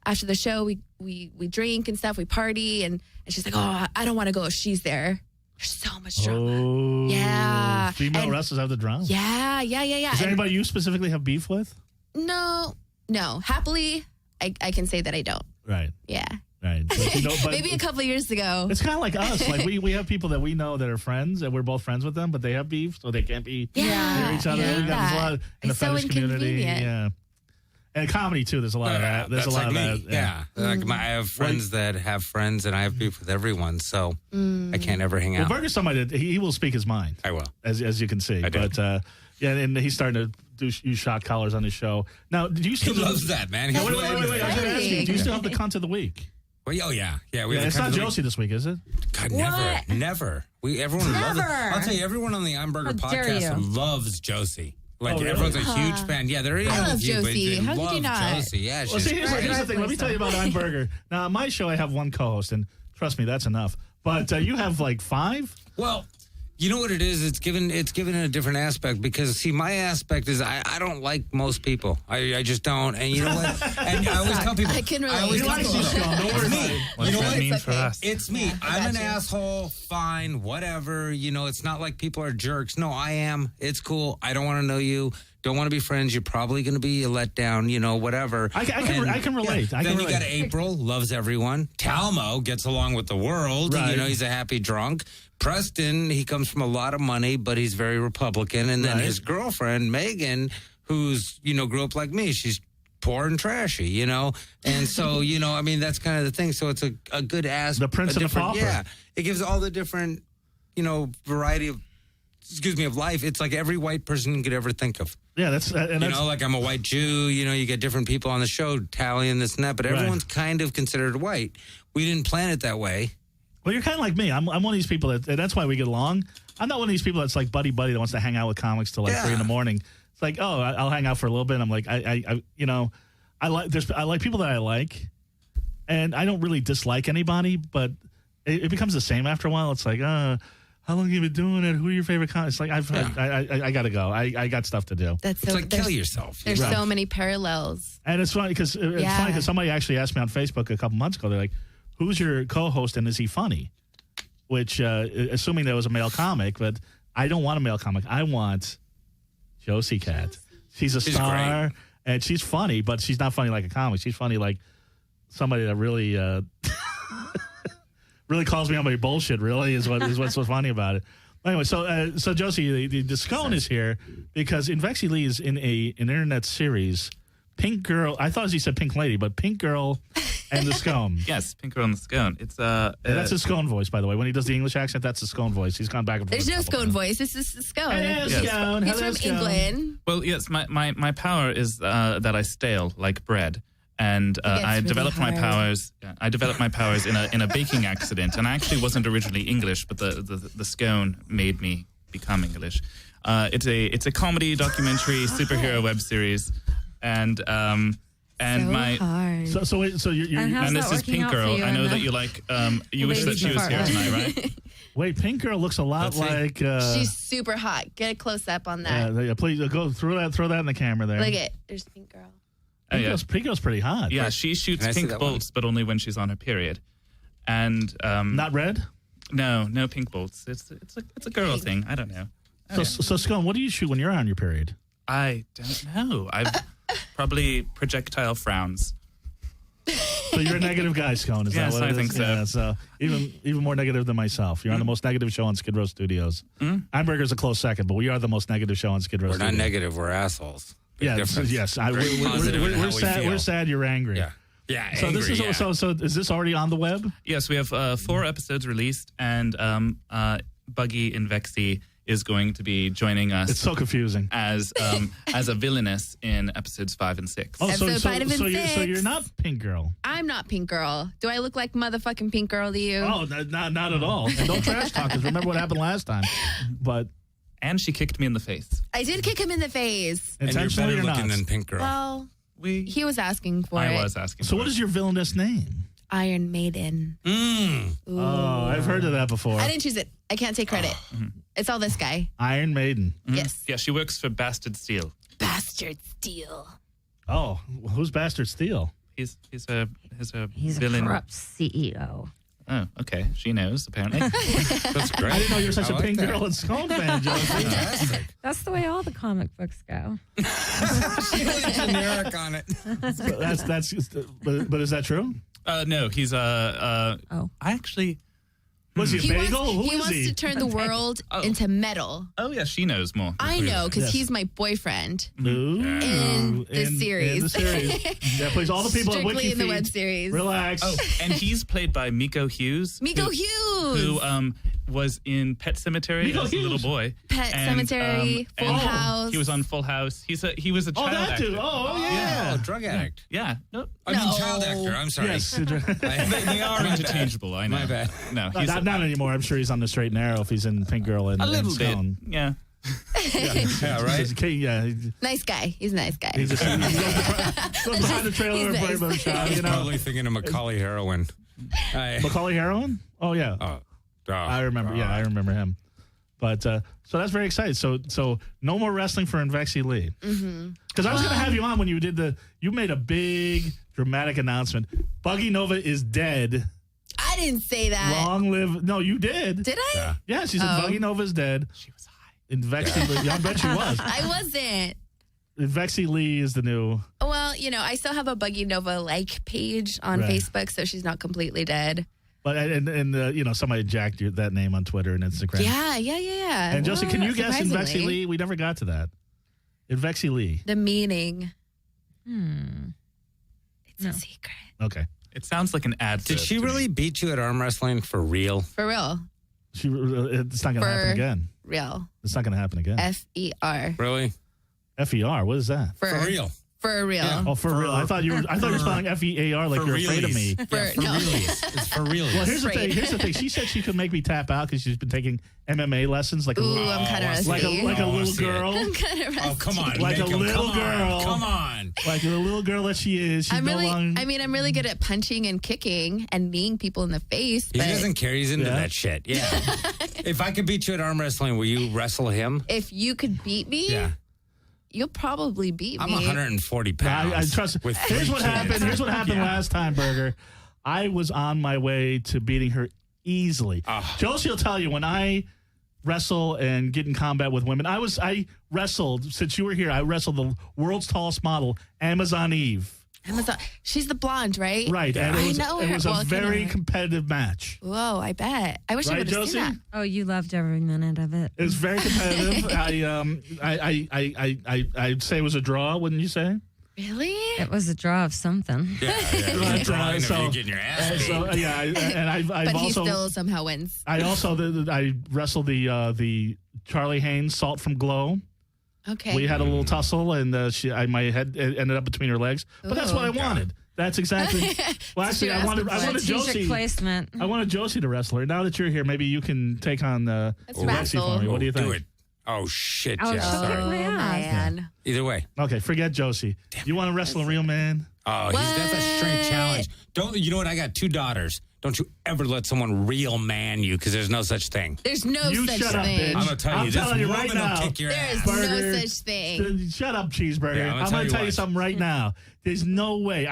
After the show, we drink and stuff. We party. And she's like, oh, I don't want to go if she's there. There's so much drama. Oh, Yeah. Female And- wrestlers have the drama. Yeah. Is there And- anybody you specifically have beef with? No. Happily, I can say that I don't. Right. Yeah. Right. But Maybe a couple of years ago. it's kind of like us. Like we have people that we know that are friends, and we're both friends with them, but they have beef, so they can't be Yeah. near each other. I hate There's a that. lot in the It's so fetish community. inconvenient. Yeah. And comedy too. There's a lot of that. There's That's a lot like of me. that. Yeah. Like I have friends that have friends, and I have beef with everyone, so I can't ever hang Well, out. Burger's somebody that he will speak his mind, I will. as you can see. I do. But yeah, and he's starting to use shot collars on his show. Now, do you He still loves that, man. Wait. I was going to ask you. Do you still have the cunt of the week? Well, oh yeah. We Yeah, have it's a not couple of- Josie this week, is it? God, What? never. Everyone loves it. Never. I'll tell you, everyone on the I'm Burger How dare podcast you. loves Josie. Like, Oh, really? everyone's a huge fan. Yeah, there is I love a few, but Josie. they How could you love not? Josie. Yeah, Well, she's see, here's the thing. Let me tell you about I'm Burger. Now, on my show, I have one co-host, and trust me, that's enough. But you have like 5? Well, you know what it is? It's given a different aspect because, see, my aspect is I don't like most people. I just don't. And you know what? And I always tell people. I can relate. always He tell likes people, you, Scone. It's me. What You know does that what? mean It's for okay. us? It's me. I I'm got an you. asshole. Fine, whatever. It's not like people are jerks. No, I am. It's cool. I don't want to know you. Don't want to be friends. You're probably going to be a letdown. Whatever. I can relate. I then can you relate. got April, loves everyone. Talmo gets along with the world. Right. He's a happy drunk. Preston, he comes from a lot of money, but he's very Republican. And then Right. his girlfriend, Megan, who's, grew up like me. She's poor and trashy, And so, that's kind of the thing. So it's a good ass. The prince and the pauper. Yeah. It gives all the different, variety of life. It's like every white person you could ever think of. Yeah, that's Like I'm a white Jew, you get different people on the show, tallying this and that, but everyone's kind of considered white. We didn't plan it that way. Well, you're kind of like me. I'm one of these people that's why we get along. I'm not one of these people that's like buddy that wants to hang out with comics till like 3 a.m. It's like, oh, I'll hang out for a little bit. I'm like, I like people that I like, and I don't really dislike anybody, but it becomes the same after a while. It's like, how long have you been doing it? Who are your favorite comics? It's like I gotta go. I got stuff to do. That's It's so, like kill yourself. There's so many parallels. And it's funny because somebody actually asked me on Facebook a couple months ago. They're like, "Who's your co-host and is he funny?" Which, assuming there was a male comic, but I don't want a male comic. I want Josie Cat. She's a star great. and she's funny, but she's not funny like a comic. She's funny like somebody that really, really calls me on my bullshit. Really is what's so funny about it. Anyway, so Josie, the Scone is here because Invexi Li is in an internet series. Pink Girl. I thought he said Pink Lady, but Pink Girl and the Scone. Yes, Pinkgirl and Scone. It's That's his Scone voice, by the way. When he does the English accent, that's the Scone voice. He's gone back and forth. There's no a couple Scone times. voice. This is the Scone. Hello, Yes. Scone. He's Hello, from Scone. England. Well, yes, my power is that I stale like bread. And gets I really developed my hard. powers. I developed my powers in a baking accident, and I actually wasn't originally English, but the scone made me become English. It's a comedy documentary superhero web series, and So my hard. So you're And how's and that this is working Pink out for Girl. you I know in that the- you like. You wish that ladies she was here department? tonight, right? wait. Pink Girl looks a lot Let's see. like. She's super hot. Get a close up on that. yeah, please go throw that in the camera there. Look at there's Pink Girl. Oh, yeah. Pink Girl's pretty hot. Yeah, she shoots Can I see pink that one? bolts, but only when she's on her period. And Not red. no pink bolts. It's a girl thing. I don't know. So Scone, what do you shoot when you're on your period? I don't know. I've probably projectile frowns. So you're a negative guy, Scone. Is Yes, that what it I think is? so. Yeah, so even more negative than myself. You're on the most negative show on Skid Row Studios. Hamburger's a close second, but we are the most negative show on Skid Row We're not Studios. negative. We're assholes. Big Yeah, difference. yes. Very positive in how We're we sad. feel. We're sad. You're angry. Yeah. Yeah, So this is angry, yeah. so is this already on the web? Yes, we have 4 episodes released, and Buggy Invexi is going to be joining us It's so confusing. as a villainess in episodes 5 and 6. Oh, Episode 5 and so 6. you're not Pink Girl. I'm not Pink Girl. Do I look like motherfucking Pink Girl to you? Oh, not at all. And don't trash talk us. Remember what happened last time. But And she kicked me in the face. I did kick him in the face. And you're intentionally better or not. looking than Pink Girl. Well, We. he was asking for I it. was asking. So for what it. is your villainous name? Iron Maiden. Mm. Ooh. Oh, I've heard of that before. I didn't choose it. I can't take credit. It's all this guy. Iron Maiden. Yes. Yeah, she works for Bastard Steel. Bastard Steel. Oh, who's Bastard Steel? He's a He's villain. a corrupt CEO. Oh, okay. She knows apparently. That's great. I didn't know you were such I a like Pink that. Girl and Scone fan, Josie. Fantastic. That's the way all the comic books go. She went generic on it. But is that true? No, he's Oh. I actually. Was he a He bagel? wants, Who he is wants he? to turn the world into metal. Oh yeah, she knows more. I know because Yes. he's my boyfriend Ooh. in the series. In the series. Yeah, please, all the people at Strictly Wiki in the web Feed, series. relax. Oh, and he's played by Miko Hughes. Miko who, Hughes. who was in Pet Cemetery Miko as a little Hughes. boy. Pet Cemetery, Full and House. He was on Full House. He was a Oh, child that actor. dude. Oh, yeah. Oh, drug addict. Yeah. No, I mean, No. child actor. I'm sorry. Yes. they are interchangeable. I know. My bad. No, he's not anymore. I'm sure he's on the straight and narrow if he's in Pink Girl and a little and bit. Scone. Yeah. Yeah, right? Yeah, Nice guy. He's a nice guy. he just he goes behind the trailer and He's play nice. the shot, I was you know. probably thinking of Macaulay Heroin. Macaulay Heroin? Oh, yeah. I remember. Yeah, I remember him. But so that's very exciting. So no more wrestling for Invexi Li. Because I was going to have you on when you made a big dramatic announcement. Buggy Nova is dead. I didn't say that. Long live. No, you did. Did I? Yeah, she said Buggy Nova's dead. She was high. Invexi Li. I bet she was. I wasn't. Invexi Li is the new. Well, I still have a Buggy Nova like page on Right. Facebook, so she's not completely dead. But and somebody jacked that name on Twitter and Instagram. Yeah. And Josie, can you guess Invexi Surprisingly. Li? We never got to that. Invexi Li. The meaning. It's No. a secret. Okay. It sounds like an ad. Did she really beat you at arm wrestling for real? For real. It's not going to happen again. Real. It's not going to happen again. F-E-R. Really? FER. What is that? For real? For real. Yeah. Oh, for real. I thought you were spelling FEAR like For you're afraid of me. realies. For- Yeah, for no. realies. It's for real. Well, here's the Afraid. thing. Here's the thing. She said she could make me tap out because she's been taking MMA lessons like a Ooh, little, I'm kind of like a rusty. like a Oh, I little see it. girl, I'm kind of rusty. Oh, come on. Like make a him. little Come girl. On, come on. like the little girl that she is. She's I'm no really, longer. I'm really good at punching and kicking and kneeing people in the face. He But doesn't care. He's into Yeah. that shit. Yeah. If I could beat you at arm wrestling, will you wrestle him? if you could beat me, Yeah. you'll probably beat I'm me. 140 pounds. I trust. with Here's 3 what kids. happened. Here's what happened last time, Burger. I was on my way to beating her easily. Josie will tell you when I wrestle and get in combat with women. I wrestled since you were here. I wrestled the world's tallest model, Amazon Eve. Amazon. She's the blonde, right? Right, and I it was, know it her. was Well, a I very kinda- competitive match. Whoa, I bet. I wish I Right, would have Josie? seen that. Oh, you loved every minute of it. It was very competitive. I'd say it was a draw, wouldn't you say? Really? It was a draw of something. Yeah. Right, You're drawing if so- you're getting your ass beat. So yeah, and I've But he also still somehow wins. I wrestled the Charlie Haynes Salt from Glow. Okay. We had a little tussle, and my head ended up between her legs. But that's what I wanted. That's exactly. Well, actually, I wanted Strategic Josie. placement. I wanted Josie to wrestle her. Now that you're here, maybe you can take on Lexi wrestle. for me. What do you think? Do it. Oh, shit. Oh, Yeah. she'll Sorry. kick my ass. man. Either way. Okay, forget Josie. You want to wrestle a real man? Oh, that's a straight challenge. You know what? I got 2 daughters. Don't you ever let someone real man you, because there's no such thing. There's no You such shut up, thing. bitch. I'm going to tell I'm you, this telling you woman right now. will kick your There's ass. Burger. no such thing. Shut up, cheeseburger. Yeah, I'm going to tell you what. something right now. There's no way.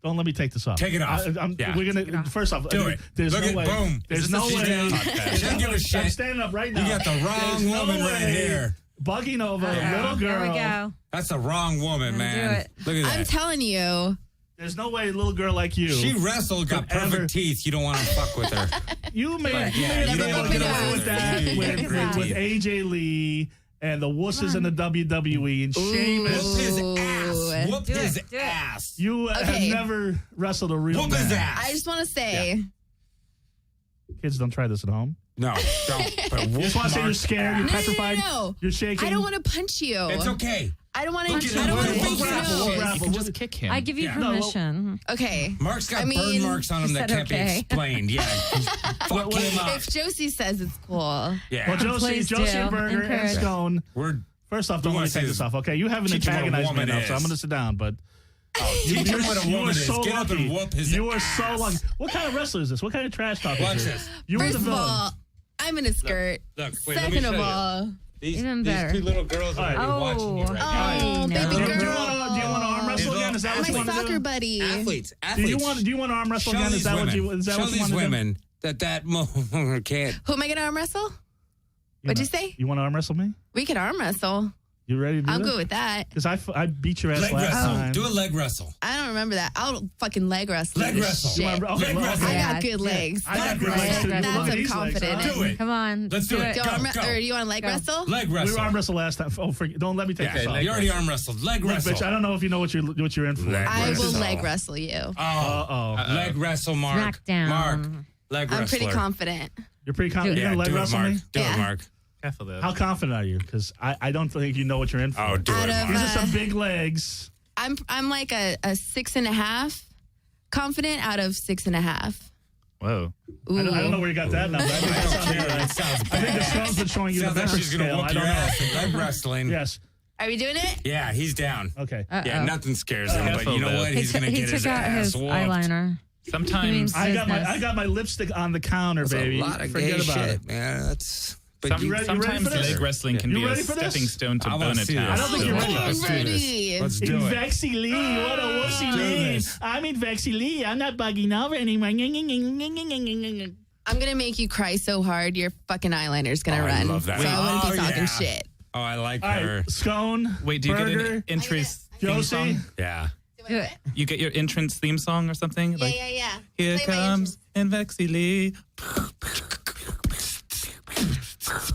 Don't let me take this off. Take it off. Yeah. We're gonna first off. Do it. There's Look no at way. boom. There's Is no this a way. podcast? She doesn't give a I'm shit. standing up right now. You got the wrong There's woman no right way. here. Buggy Nova, little Here girl. we go. That's the wrong woman, Let's do man. it. Look at I'm that. telling you. There's no way a little girl like you. She wrestled, got Could perfect ever- teeth. You don't want to fuck with her. You may Yeah, be you able don't to wanna get go away with with her. that You with get perfect AJ Lee and the wusses in the WWE and Sheamus. Whoop his ass. Yes, whoop Do it, his do it. ass. You have Okay. never wrestled a real Whoop man. his ass. I just want to say, Kids, don't try this at home. No, don't. But You just want to say you're scared, you're petrified, no. you're shaking. I don't want to punch you. It's okay. I don't want to. Look at I don't him. want to We'll break your grapple, we'll nose. grapple. You can just kick him. I give you Yeah. permission. Okay. Mark's got I burn mean, marks on him she that said can't be okay. explained. Yeah. Fuck him up. If Josie says it's cool, Yeah. Well, Josie Please and do. Burger and Encourage. Scone. We're First off, don't We let me wanna take see this this. off, okay? You haven't Teach him what a antagonized me woman enough, so I'm is. going to sit down, but teach him what a you woman are is. so Get up lucky. and whoop his You are ass. so lucky. What kind of wrestler is this? What kind of trash talk Watch is this. this? You were first the of villain. all, I'm in a skirt. Look, wait, let me Second of show you. all, Even These better. two little girls are All already watching you right now. oh, no. baby Do you girl, want to arm wrestle These again? Is that what my you want to soccer do? buddy. Athletes. Do you want to arm wrestle Show again? Is these that women. what you Show want these to do? women that moment can't. Who am I gonna arm wrestle? What'd you say? You want to arm wrestle me? We could arm wrestle. You ready to do I'm it? good with that. Because I beat your ass Leg last wrestle. time. Do a leg wrestle. I don't remember that. I'll fucking leg wrestle. Leg this wrestle. shit. Okay, Leg wrestle. I Yeah, got good do it. legs. I got good Leg legs too. wrestle. Look That's at I'm these legs, confident huh? in. Do it. Come on. Let's do it. Do, Go. or do you want to leg Go. wrestle? Leg We wrestle. were arm wrestle last time. Oh, don't let me take this off. You already arm wrestled. Leg Look, wrestle. bitch, I don't know if you know what you're in for. Leg I will wrestle. leg wrestle you. Uh-oh. Leg wrestle, Mark. Smackdown. Mark. Leg I'm wrestler. pretty confident. You're pretty confident. Yeah, You're going to leg do it, wrestle Mark. me? Do Yeah. it, Mark. Careful though. How confident are you? Because I don't think you know what you're in for. Oh, do Out it, of, Mark. These are some big legs. I'm like a 6.5 confident out of 6.5. Whoa. Ooh. I don't know where you got that number. I think that sounds Yeah, right. that sounds I think the bad. Scone's been showing you the Sounds like Becker she's gonna scale. whoop I your don't know. ass in leg wrestling. Yes. Are we doing it? Yeah, he's down. Okay. Yeah, nothing scares him, but Careful, you know though. what? He, He's gonna he get his took out ass his whooped. eyeliner. Sometimes I Business. got my lipstick on the counter, That's baby. a lot of Forget gay about shit, it. man. That's. But Some- You ready- you ready sometimes for this? leg wrestling can You be a ready for this? stepping stone to I wanna bonus see this. I don't think you're ready. I'm Let's do ready. this. Let's do it. Invexi Li, what a whoopsie do name. this. I'm Invexi Li. I'm not Buggy Nova anymore. I'm gonna make you cry so hard your fucking eyeliner's gonna Oh, I run. love that. So I wouldn't be Oh, talking yeah. shit. Oh, I like All her. right, Scone. Wait, do you get Burger, an entrance theme Josie. song? Yeah. Do it. You get your entrance theme song or something? Like, yeah. here Play my comes Invexi Li.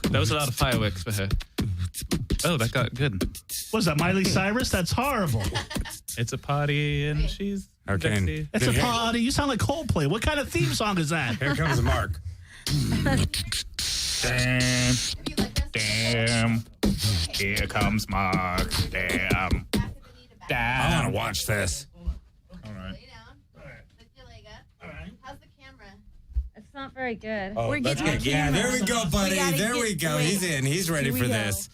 That was a lot of fireworks for her. Oh, that got good. What's that, Miley Cyrus? That's horrible. It's a party and she's Okay. Invexi. It's a party. You sound like Coldplay. What kind of theme song is that? Here comes Mark. Damn. Damn. Here comes Mark. Damn. I want Damn. to watch this. All right. How's the camera? It's not very good. Oh, We're let's getting get, yeah, there we go, buddy. gotta There get we go. to it. He's in. He's ready Here we for go. this.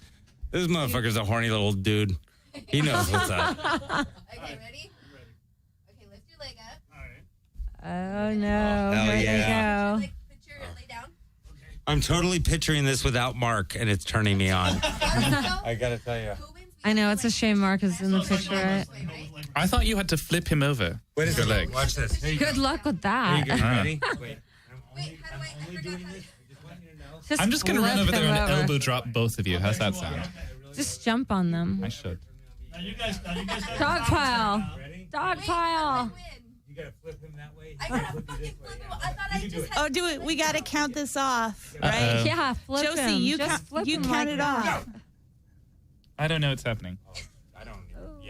This motherfucker's a horny little dude. He knows what's up. Okay, ready? Okay, lift your leg up. Oh no. Hell Where'd yeah. they go? Like, put your lay down. I'm totally picturing this without Mark, and it's turning me on. I I gotta tell you. I know, it's a shame Mark is in the picture, right? I thought you had to flip him over. Wait a Your second. leg. Watch this. Here you Good go. luck with Here you that. go. Ready? Wait. Wait, how do I forgot how to... I'm just going to run over flip there him and over. elbow drop both of you. How's that sound? Just jump on them. I should. Now you guys Dog pile. Ready? Dog pile. You gotta flip him that way. I gotta fucking flip him. I thought I just had... Oh, do it. We got to count this off, right? Yeah, flip Josie, him. you Just count, flip you him count like it that. off. I don't know what's happening. I don't.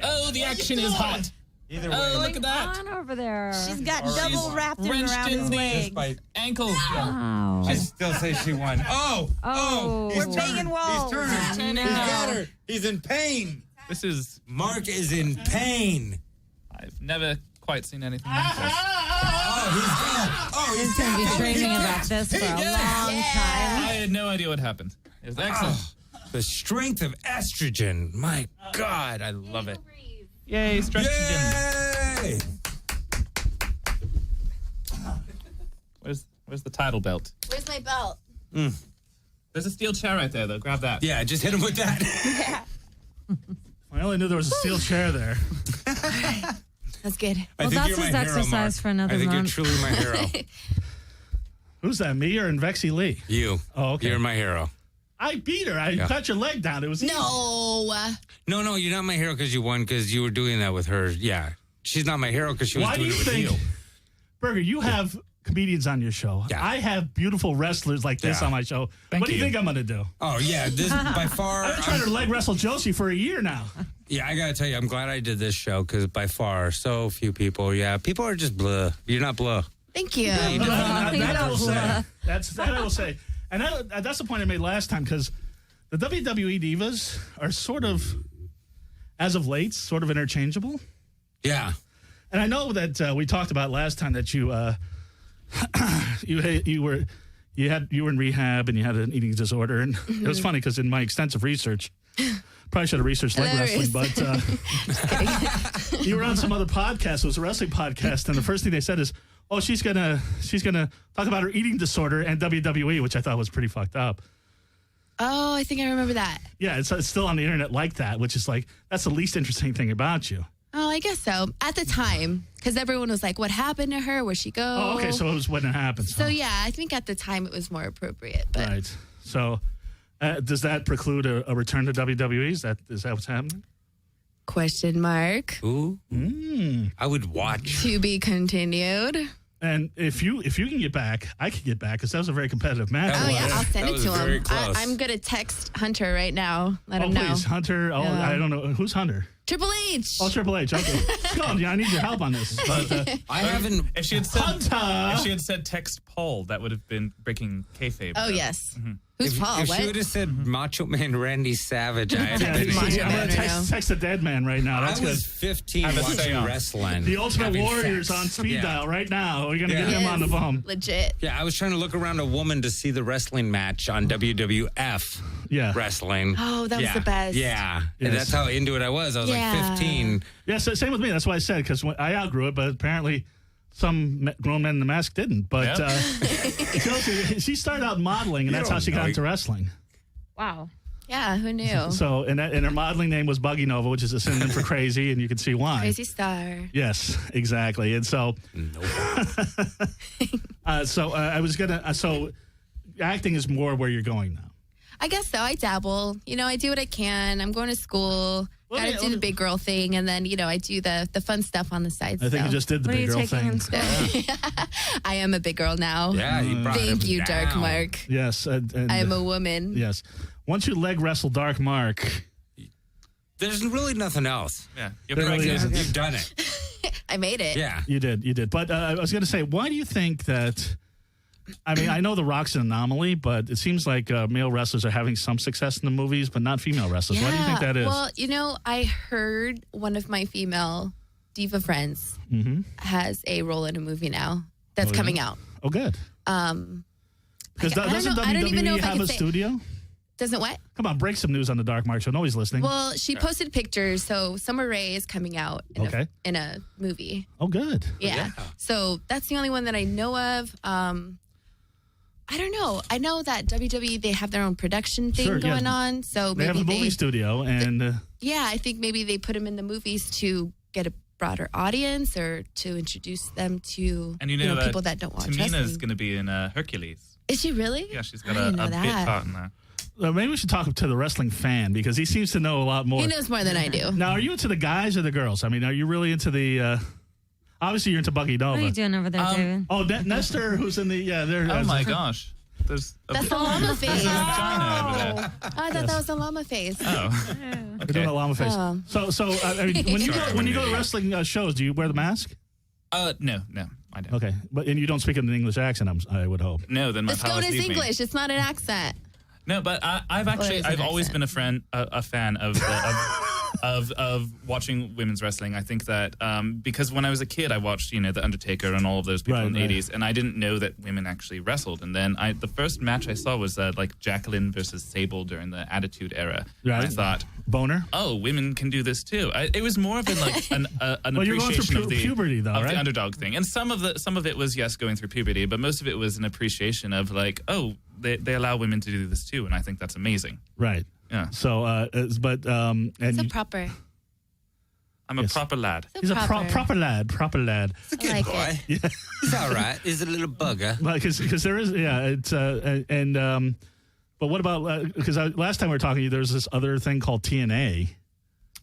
Oh, the action is hot. Either way. Oh, look at that. On over there. She's got double wrapped wrenched around in his the- leg. Just by. Ankle. Wow. I still say she won. Oh. Oh. He's We're banging turned. walls. He's turning. Turning. He's got her. He's in pain. This is, Mark is in pain. I've never quite seen anything like this. Oh, he's down. Oh, He's going to be dreaming about this for a long time. I had no idea what happened. It was excellent. The strength of estrogen. My God, I love it. Yay, stretch Yay! Where's the title belt? Where's my belt? There's a steel chair right there, though. Grab that. Yeah, just hit him with that. I only knew there was a steel chair there. That's good. Well, that's his exercise for another I think month. you're truly my hero. Who's that, me or Invexi Li? You. Oh, okay. You're my hero. I beat her. I cut your leg down. It was easy. No. No, you're not my hero because you won because you were doing that with her. Yeah. She's not my hero because she was Why do doing you it with think, you. Burger, you have comedians on your show. Yeah. I have beautiful wrestlers like this Yeah. on my show. Thank What do you you. think I'm going to do? Oh, yeah. This by far. I've been trying to leg wrestle Josie for a year now. Yeah, I got to tell you, I'm glad I did this show because by far, so few people. Yeah, people are just blah. You're not blah. Thank you. That I will say. That I will say. And that's the point I made last time, because the WWE Divas are sort of, as of late, sort of interchangeable. Yeah. And I know that we talked about last time that you you were in rehab and you had an eating disorder, and it was funny because in my extensive research, probably should have researched leg wrestling, but you were on some other podcast. It was a wrestling podcast, and the first thing they said is, "Oh, she's gonna talk about her eating disorder and WWE," which I thought was pretty fucked up. Oh, I think I remember that. Yeah, it's still on the internet like that, which is like, that's the least interesting thing about you. Oh, I guess so. At the time, because everyone was like, what happened to her? Where'd she go? Oh, okay, so it was when it happened. So, yeah, I think at the time it was more appropriate. But. Right. So, does that preclude a return to WWE? Is that what's happening? Question mark. Ooh. I would watch. To be continued. And if you can get back, I can get back, because that was a very competitive match. Oh, yeah, I'll send it to him. Close. I'm going to text Hunter right now. Let him know. Please, Hunter. Oh, Yeah. I don't know. Who's Hunter? Triple H. Oh, Triple H. Okay. Scone, yeah, I need your help on this. But, I haven't. If she had said Hunter! if she had said text Paul, that would have been breaking kayfabe. Oh, yes. Who's Paul? If What? she would have said Macho Man Randy Savage, I'd Yeah, have been. Macho I'm Man going to right now. text a dead man right now. That's I was good. 15 I'm a watching seance. wrestling. The Ultimate having Warrior's sex. on speed Yeah. dial right now. We're going to Yeah. get him on the phone. Legit. Yeah, I was trying to look around a woman to see the wrestling match on WWF Yeah. wrestling. Oh, that was the best. Yeah. And Yes. that's how into it I was. I was Yeah. like 15. Yeah, so same with me. That's why I said, because I outgrew it, but apparently some grown men in the mask didn't. But Yep. Chelsea, she started out modeling, and that's how she got into wrestling. Wow. Yeah, who knew? So, and her modeling name was Buggy Nova, which is a synonym for crazy, and you can see why. Crazy star. Yes, exactly. And so, I was gonna. So, acting is more where you're going now. I guess so. I dabble. I do what I can. I'm going to school. Well, Gotta do the big girl thing, and then I do the fun stuff on the side. I think you just did the What are big you girl taking thing. in school? I am a big girl now. Yeah, you brought Thank him you, Dark down. Mark. Yes, and I am a woman. yes. Once you leg wrestle Dark Mark, There's really nothing else. Yeah, you're There really pregnant. isn't. You've done it. I made it. Yeah. you did. But I was going to say, why do you think that? I mean, I know The Rock's an anomaly, but it seems like male wrestlers are having some success in the movies, but not female wrestlers. Why do you think that is? Well, I heard one of my female diva friends has a role in a movie now that's yeah? coming out. Oh, good. Because I don't doesn't know- I don't even know WWE if I have can a say- studio? Doesn't what? Come on, break some news on the Dark Mark Show. Nobody's listening. Well, she posted pictures. So Summer Rae is coming out in a movie. Oh, good. Yeah. So that's the only one that I know of. I don't know. I know that WWE, they have their own production thing Sure, yeah. going on. So They maybe have a movie studio, and yeah, I think maybe they put them in the movies to get a broader audience or to introduce them to And you know that people that don't watch Tamina's wrestling. going to be in Hercules. Is she really? Yeah, she's I got a didn't know bit that. part in there. maybe we should talk to the wrestling fan, because he seems to know a lot more. He knows more than I do. Now, are you into the guys or the girls? I mean, are you really into the... obviously, you're into Buggy Nova. What are you doing over there, David? Oh, Nestor, who's in the... Yeah, there. Oh my gosh. There's a That's the llama face. there's a vagina over there. I thought that was a llama face. Oh. We're doing a llama face. Oh. So I mean, when you go to wrestling shows, do you wear the mask? No, I don't. Okay, and you don't speak in an English accent, I would hope. No, then my The Scone powers is leave me. English. It's not an accent. No, but I've always been a fan of watching women's wrestling. I think that because when I was a kid, I watched The Undertaker and all of those people in the 80s, and I didn't know that women actually wrestled. And then the first match I saw was like Jacqueline versus Sable during the Attitude Era. Right. And I thought, Boner? oh, women can do this too. It was more of an Well, you're going appreciation through of the puberty, though, of right? the underdog thing, and some of it was going through puberty, but most of it was an appreciation of like, oh, they allow women to do this too, and I think that's amazing. Right. Yeah, So, and It's a proper. I'm a proper lad. he's a proper lad. It's a good like boy. it. He's all right. He's a little bugger. Because there is, it's but what about because last time we were talking, there's this other thing called TNA.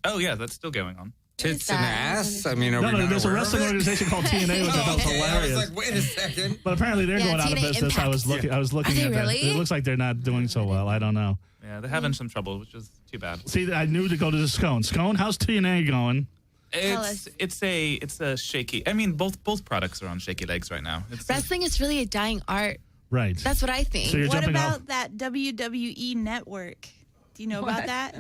Oh yeah, that's still going on. Tits that? and ass. I mean, are we No, not there's a aware of wrestling it? organization called TNA, which I thought was Okay, I was hilarious. like, wait a second. But apparently they're Yeah, going out of TNA business. Impact. I was looking Are they at that. really? It looks like they're not doing so well. I don't know. Yeah, they're having some trouble, which is too bad. See, I knew to go to the Scone. Scone, how's TNA going? It's a shaky. I mean, both products are on shaky legs right now. Wrestling is really a dying art. Right. That's what I think. So you're What jumping about off. that WWE network? Do you know about that?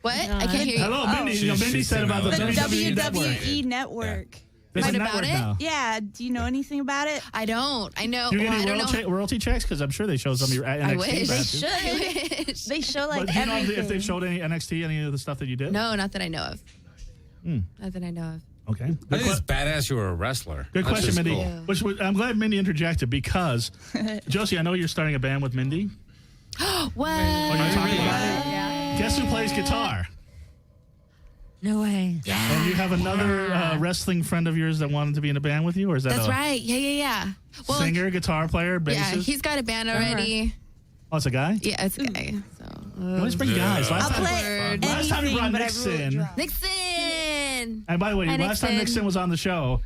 What? I can't hear you. Hello, Mindy. She's Mindy said about the The WWE network. WWE network. There's a What network about it? now. Yeah. Do you know anything about it? I don't. I know. Do you well, I get don't any know. royalty checks? Because I'm sure they show some of your NXT I wish. matches. I wish. They show like But do you know everything. if they've showed any NXT, any of the stuff that you did? No, not that I know of. Not that I know of. Okay. I think it's badass you were a wrestler. Good That's question, just Mindy. cool. I'm glad Mindy interjected because, Josie, I know you're starting a band with Mindy. What? Are you talking about it? Guess who plays guitar? No way. And you have another wrestling friend of yours that wanted to be in a band with you, or is that That's a right. Yeah. Well, singer, guitar player, bassist? yeah, he's got a band already. Oh, it's a guy? Yeah, it's a guy. So. You always bring guys. I'll Last time, play last time you anything, brought but I Nix really in. drunk. Nixon. And by the way, Hi, last time Nixon. Nixon was on the show,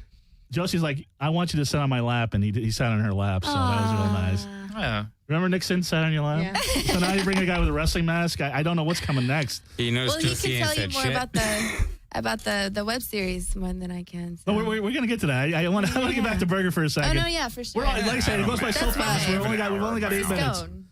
Josie's like, I want you to sit on my lap, and he sat on her lap, so that was real nice. Yeah. Remember Nixon sat on your lap? Yeah. So now you bring a guy with a wrestling mask. I don't know what's coming next. He knows Well, he Josie can ain't tell you said more shit. about the web series more than I can. So. But we're going to get to that. I want to get back to Burger for a Oh second. no, yeah, for sure. We're on, like I said, it goes by so That's fast. fine. We've only got 8 minutes. Scone.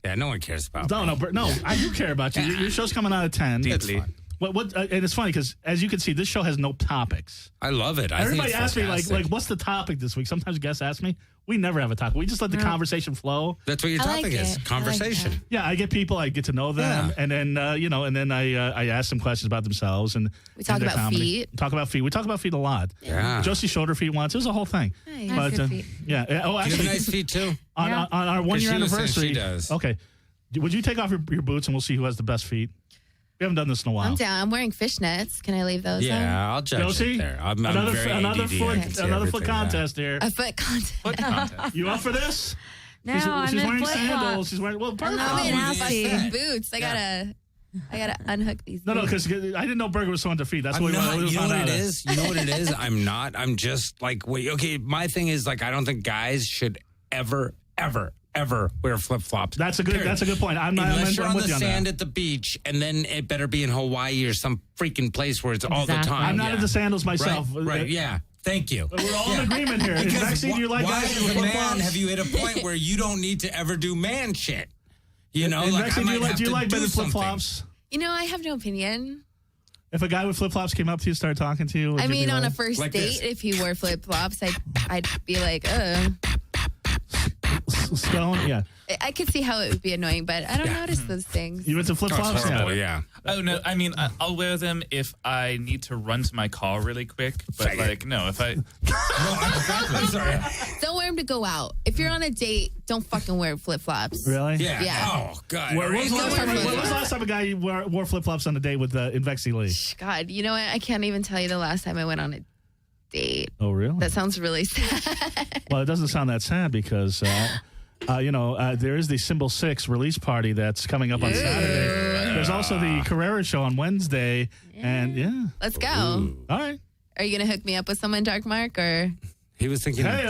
Yeah, no one cares about No, I do care about you. Your show's coming out at 10. Deeply. And it's funny because, as you can see, this show has no topics. I love it. I Everybody think it's asks me, fantastic. what's the topic this week? Sometimes guests ask me. We never have a topic. We just let the conversation flow. That's what your I like topic is. it. I like Conversation. that. Yeah, I get people, I get to know them, Yeah. and then, I ask them questions about themselves. And We talk and their about comedy. feet. Talk about feet. We talk about feet a lot. Yeah. Josie showed her feet once. It was a whole thing. Nice. But, Good feet. yeah. Oh, You have actually, nice feet too. on our 1 year she was saying anniversary. she does. Okay. Would you take off your boots and we'll see who has the best feet? We haven't done this in a while. I'm down. I'm wearing fishnets. Can I leave those on? Yeah, I'll judge Josie, it there. I'm another very another ADD. I foot can see another everything, foot yeah. contest here. A foot contest. Foot contest. You up for this? No, she's I'm in wearing flip-flops. sandals. She's wearing perfect. I'm in nasty. busted boots. I gotta unhook these. No, boots. because I didn't know Burger was so into feet. That's I'm what not. we You know found what out. it is? You know what it is? I'm not. I'm just like, wait, okay, my thing is like, I don't think guys should ever wear flip-flops. That's a good point. Unless you're I'm on with the you on sand that. at the beach, and then it better be in Hawaii or some freaking place where it's all the Exactly. time. I'm not yeah. into sandals myself. Right, yeah. Thank you. We're all in agreement here. Invexi, do you like why guys as with a man flip-flops? have you hit a point where you don't need to ever do man shit? You know, like I Invexi, might have do you to like do men in something. flip-flops? You know, I have no opinion. If a guy with flip-flops came up to you, started talking to you, would I you mean, be on a like, first Like date, this. if he wore flip flops, I'd be like, Scone? Yeah. I could see how it would be annoying, but I don't notice those things. You into Oh, flip-flops? it's horrible, yeah. Oh no! I mean, I'll wear them if I need to run to my car really quick. But Faggot. like, no, if I No, exactly. Sorry. Don't wear them to go out. If you're on a date, don't fucking wear flip flops. Really? Yeah. Yeah. Oh God. When was the last time? Flip-flops. When was the last time a guy wore flip-flops on a date with Invexi Li? God, you know what? I can't even tell you the last time I went on a date. Oh, really? That sounds really sad. Well, it doesn't sound that sad because, there is the Symbol 6 release party that's coming up on Saturday. There's also the Carrera show on Wednesday. And, yeah. Let's go. All right. Are you going to hook me up with someone, Dark Mark, or? He was thinking. Hey,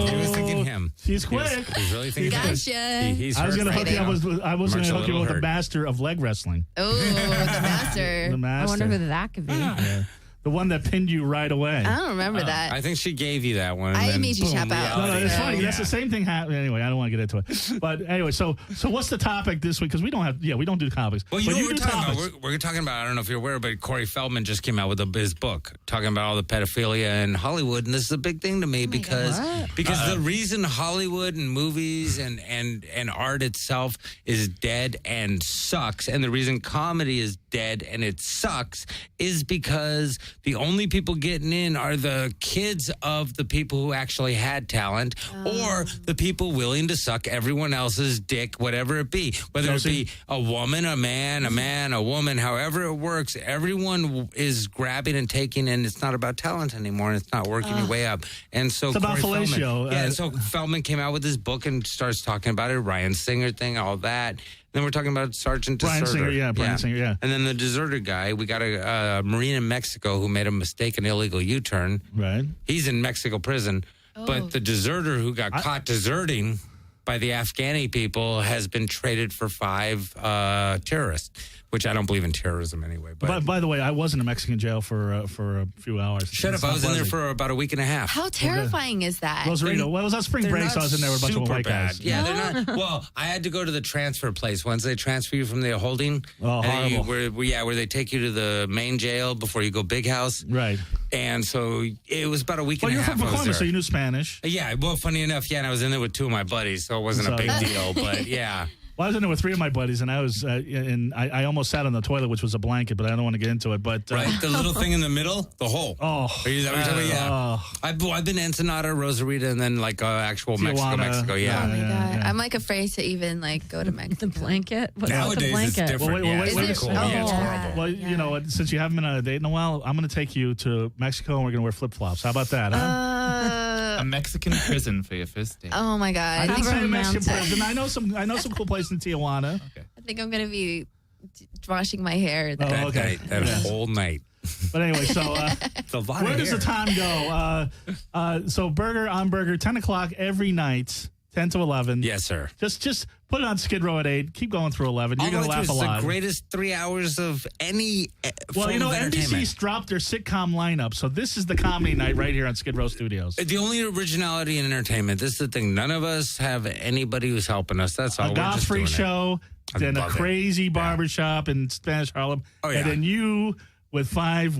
He was thinking him. He's He was- quick. He was really thinking. Gotcha. He's I was hurt going to hook right you up now. with, I was going Mark's to a hook you little with the hurt. master of leg wrestling. Oh, the master. The I master. wonder who that could be. Yeah. The one that pinned you right away. I don't remember that. I think she gave you that one. and I then made you boom, tap out. No, reality. it's So- funny. That's the same thing happening. Anyway, I don't want to get into it. But anyway, so what's the topic this week? Because we don't do topics. Well, you But know what we're do talking topics. about? We're talking about, I don't know if you're aware, but Corey Feldman just came out with his book talking about all the pedophilia in Hollywood. And this is a big thing to me because the reason Hollywood and movies and art itself is dead and sucks, and the reason comedy is dead and it sucks is because the only people getting in are the kids of the people who actually had talent or the people willing to suck everyone else's dick, whatever it be, whether it be a woman, a man, a woman, however it works. Everyone is grabbing and taking, and it's not about talent anymore, and it's not working your way up. And so It's about Corey fellatio. Feldman, and so Feldman came out with his book and starts talking about it, Ryan Singer thing, all that. Then we're talking about Sergeant Brian Deserter. Singer, Brian Singer, yeah. And then the deserter guy, we got a Marine in Mexico who made a mistake, an illegal U-turn. Right. He's in Mexico prison. But the deserter who got caught deserting by the Afghani people has been traded for 5 terrorists. which I don't believe in terrorism anyway. But by the way, I was in a Mexican jail for a few hours. shut up! I was in there for about a week and a half. How terrifying is that? Rosarito. Well, it was on spring break, so I was in there with a bunch of white guys. Yeah, they're not. Well, I had to go to the transfer place once they transfer you from the holding. Oh, horrible. Where they take you to the main jail before you go big house. Right. And so it was about a week and a half. Well, you're I was from Pacoima, there. so you knew Spanish. Yeah, well, funny enough, and I was in there with two of my buddies, so it wasn't a big deal, but yeah. Well, I was in there with three of my buddies, and I was, I almost sat on the toilet, which was a blanket, but I don't want to get into it. But Right, the little thing in the middle, the hole. Oh, Are you that what you're talking about? Yeah. I've been to Ensenada, Rosarita, and then like actual Tijuana. Mexico. Oh Yeah. my God. yeah. I'm like afraid to even like go to Mexico. The blanket? What's Nowadays the it's blanket? different. Well, Yeah, wait, it's wait, really wait, cool. wait. Yeah, it's Oh, horrible. Well, you know what? Since you haven't been on a date in a while, I'm going to take you to Mexico, and we're going to wear flip flops. How about that? Huh? A Mexican prison for your first date. Oh my God. I didn't say Mexican romantic. prison. I know some cool places in Tijuana. I think I'm going to be washing my hair. Oh, That okay. night, that whole night. But anyway, so It's a lot where of does hair. the time go? So Burger on Burger, 10 o'clock every night, 10 to 11. Yes, sir. Just put it on Skid Row at 8. Keep going through 11. You're going to laugh a lot. It's the greatest 3 hours of any Well, form you know, of entertainment. NBC's dropped their sitcom lineup, so this is the comedy night right here on Skid Row Studios. The only originality in entertainment, this is the thing, none of us have anybody who's helping us. That's all. A We're goth just freak doing it. show, I then a love it. crazy barbershop in Spanish Harlem, Oh, yeah. and then you with five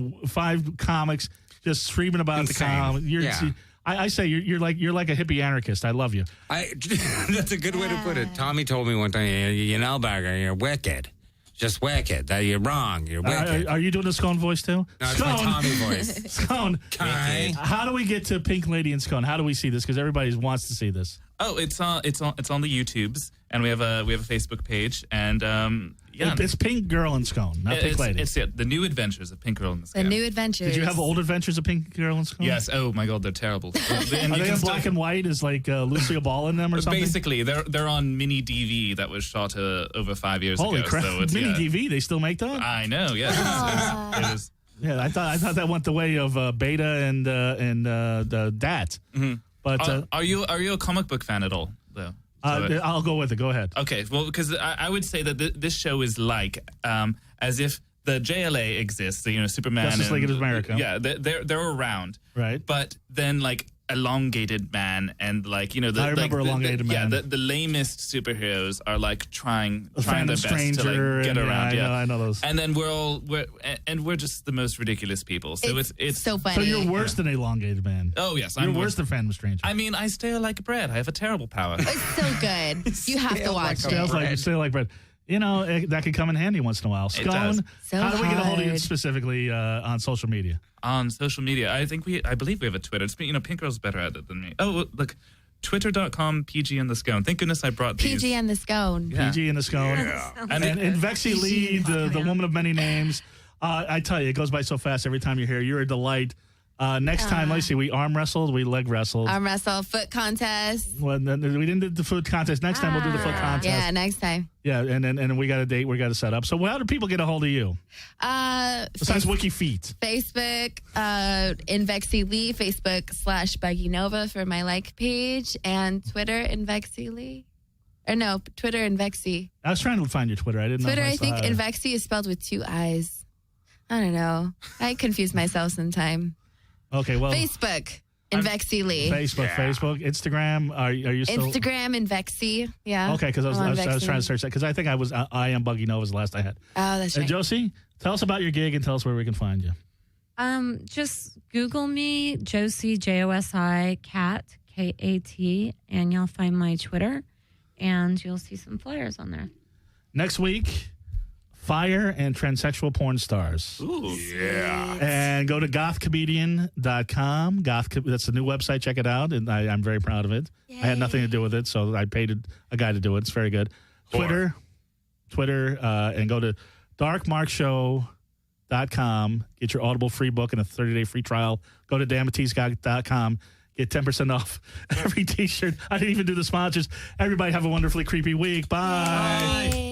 comics just screaming about Insane. the comedy. Yeah. I say you're like a hippie anarchist. I love you. That's a good way to put it. Tommy told me one time, you know, Burger, you're wicked. Just wicked. That you're wrong. You're wicked. Are you doing the Scone voice too? No, it's my Tommy voice. Scone. Okay. How do we get to Pink Lady and Scone? How do we see this? Because everybody wants to see this. Oh, it's on the YouTubes, and we have a Facebook page, and yeah, It's Pink Girl and Scone, not Pink Lady. It's the new adventures of Pinkgirl and The Scone. new adventures. Did you have old adventures of Pink Girl and Scone? Yes. Oh my God, they're terrible. Are they in black and white? Is like Lucille Ball in them or something? Basically, they're on mini DV that was shot over 5 years Holy ago. crap! So it's, Mini yeah. DV, they still make that? I know. Yeah. It is. Yeah, I thought that went the way of Beta and the DAT. Mm-hmm. But Are you a comic book fan at all, though? So I'll go with it. Go ahead. okay, well, because I would say that this show is like as if the JLA exists, you know, Superman, Justice League of America. Yeah, they're around, Right. But then like elongated man and like, you know, I remember Elongated Man. Yeah, the lamest superheroes are like trying their Phantom best to Stranger like get and, around. yeah, Yeah, I know those. And then we're just the most ridiculous people. So it's so funny. So you're worse than Elongated Man. Oh yes, You're I'm worse than Phantom Stranger. I mean, I stare like bread. I have a terrible power. It's so good. You have to watch it. Still like bread. You know, that could come in handy once in a while. It Scone, does. So how do we get a hold of you hard. specifically on social media? On social media, I believe we have a Twitter. It's, you know, Pinkgirl's better at it than me. Oh, look, twitter.com PG and the Scone. Thank goodness I brought these. PG and the Scone. Yeah. PG and the Scone. And And Invexi Li, the woman of many names. I tell you, it goes by so fast every time you're here. You're a delight. Next time, let's see, we arm wrestled, we leg wrestled. Arm wrestle, foot contest. Well, we didn't do the food contest. Next time we'll do the food contest. Yeah, next time. Yeah, and we got a date. We got to set up. So how do people get a hold of you? Besides Wiki Feet. Facebook, Invexi Li, Facebook /Buggy Nova for my like page, and Twitter, Invexi Li. Or no, Twitter, Invexi. I was trying to find your Twitter. I didn't Twitter, know. I if think saw it. Invexi is spelled with 2 I's. I don't know. I confuse myself sometimes. Okay, well. Facebook, Invexi Li. Facebook. Instagram. Are you still? Instagram, Invexi. Yeah. Okay, because I was I'm on trying to Invexi. search that because I think I am Buggy Nova's the last I had. Oh, that's And right. Josie, tell us about your gig and tell us where we can find you. Just Google me, Josi, Josi, Cat, Kat, and you'll find my Twitter, and you'll see some flyers on there. Next week, fire and transsexual porn stars. Ooh. And go to gothcomedian.com. That's the new website. Check it out. And I'm very proud of it. I had nothing to do with it, so I paid a guy to do it. It's very good. Twitter, and go to darkmarkshow.com. Get your Audible free book and a 30-day free trial. Go to damateesguy.com. Get 10% off every T-shirt. I didn't even do the sponsors. Everybody have a wonderfully creepy week. Bye. Bye.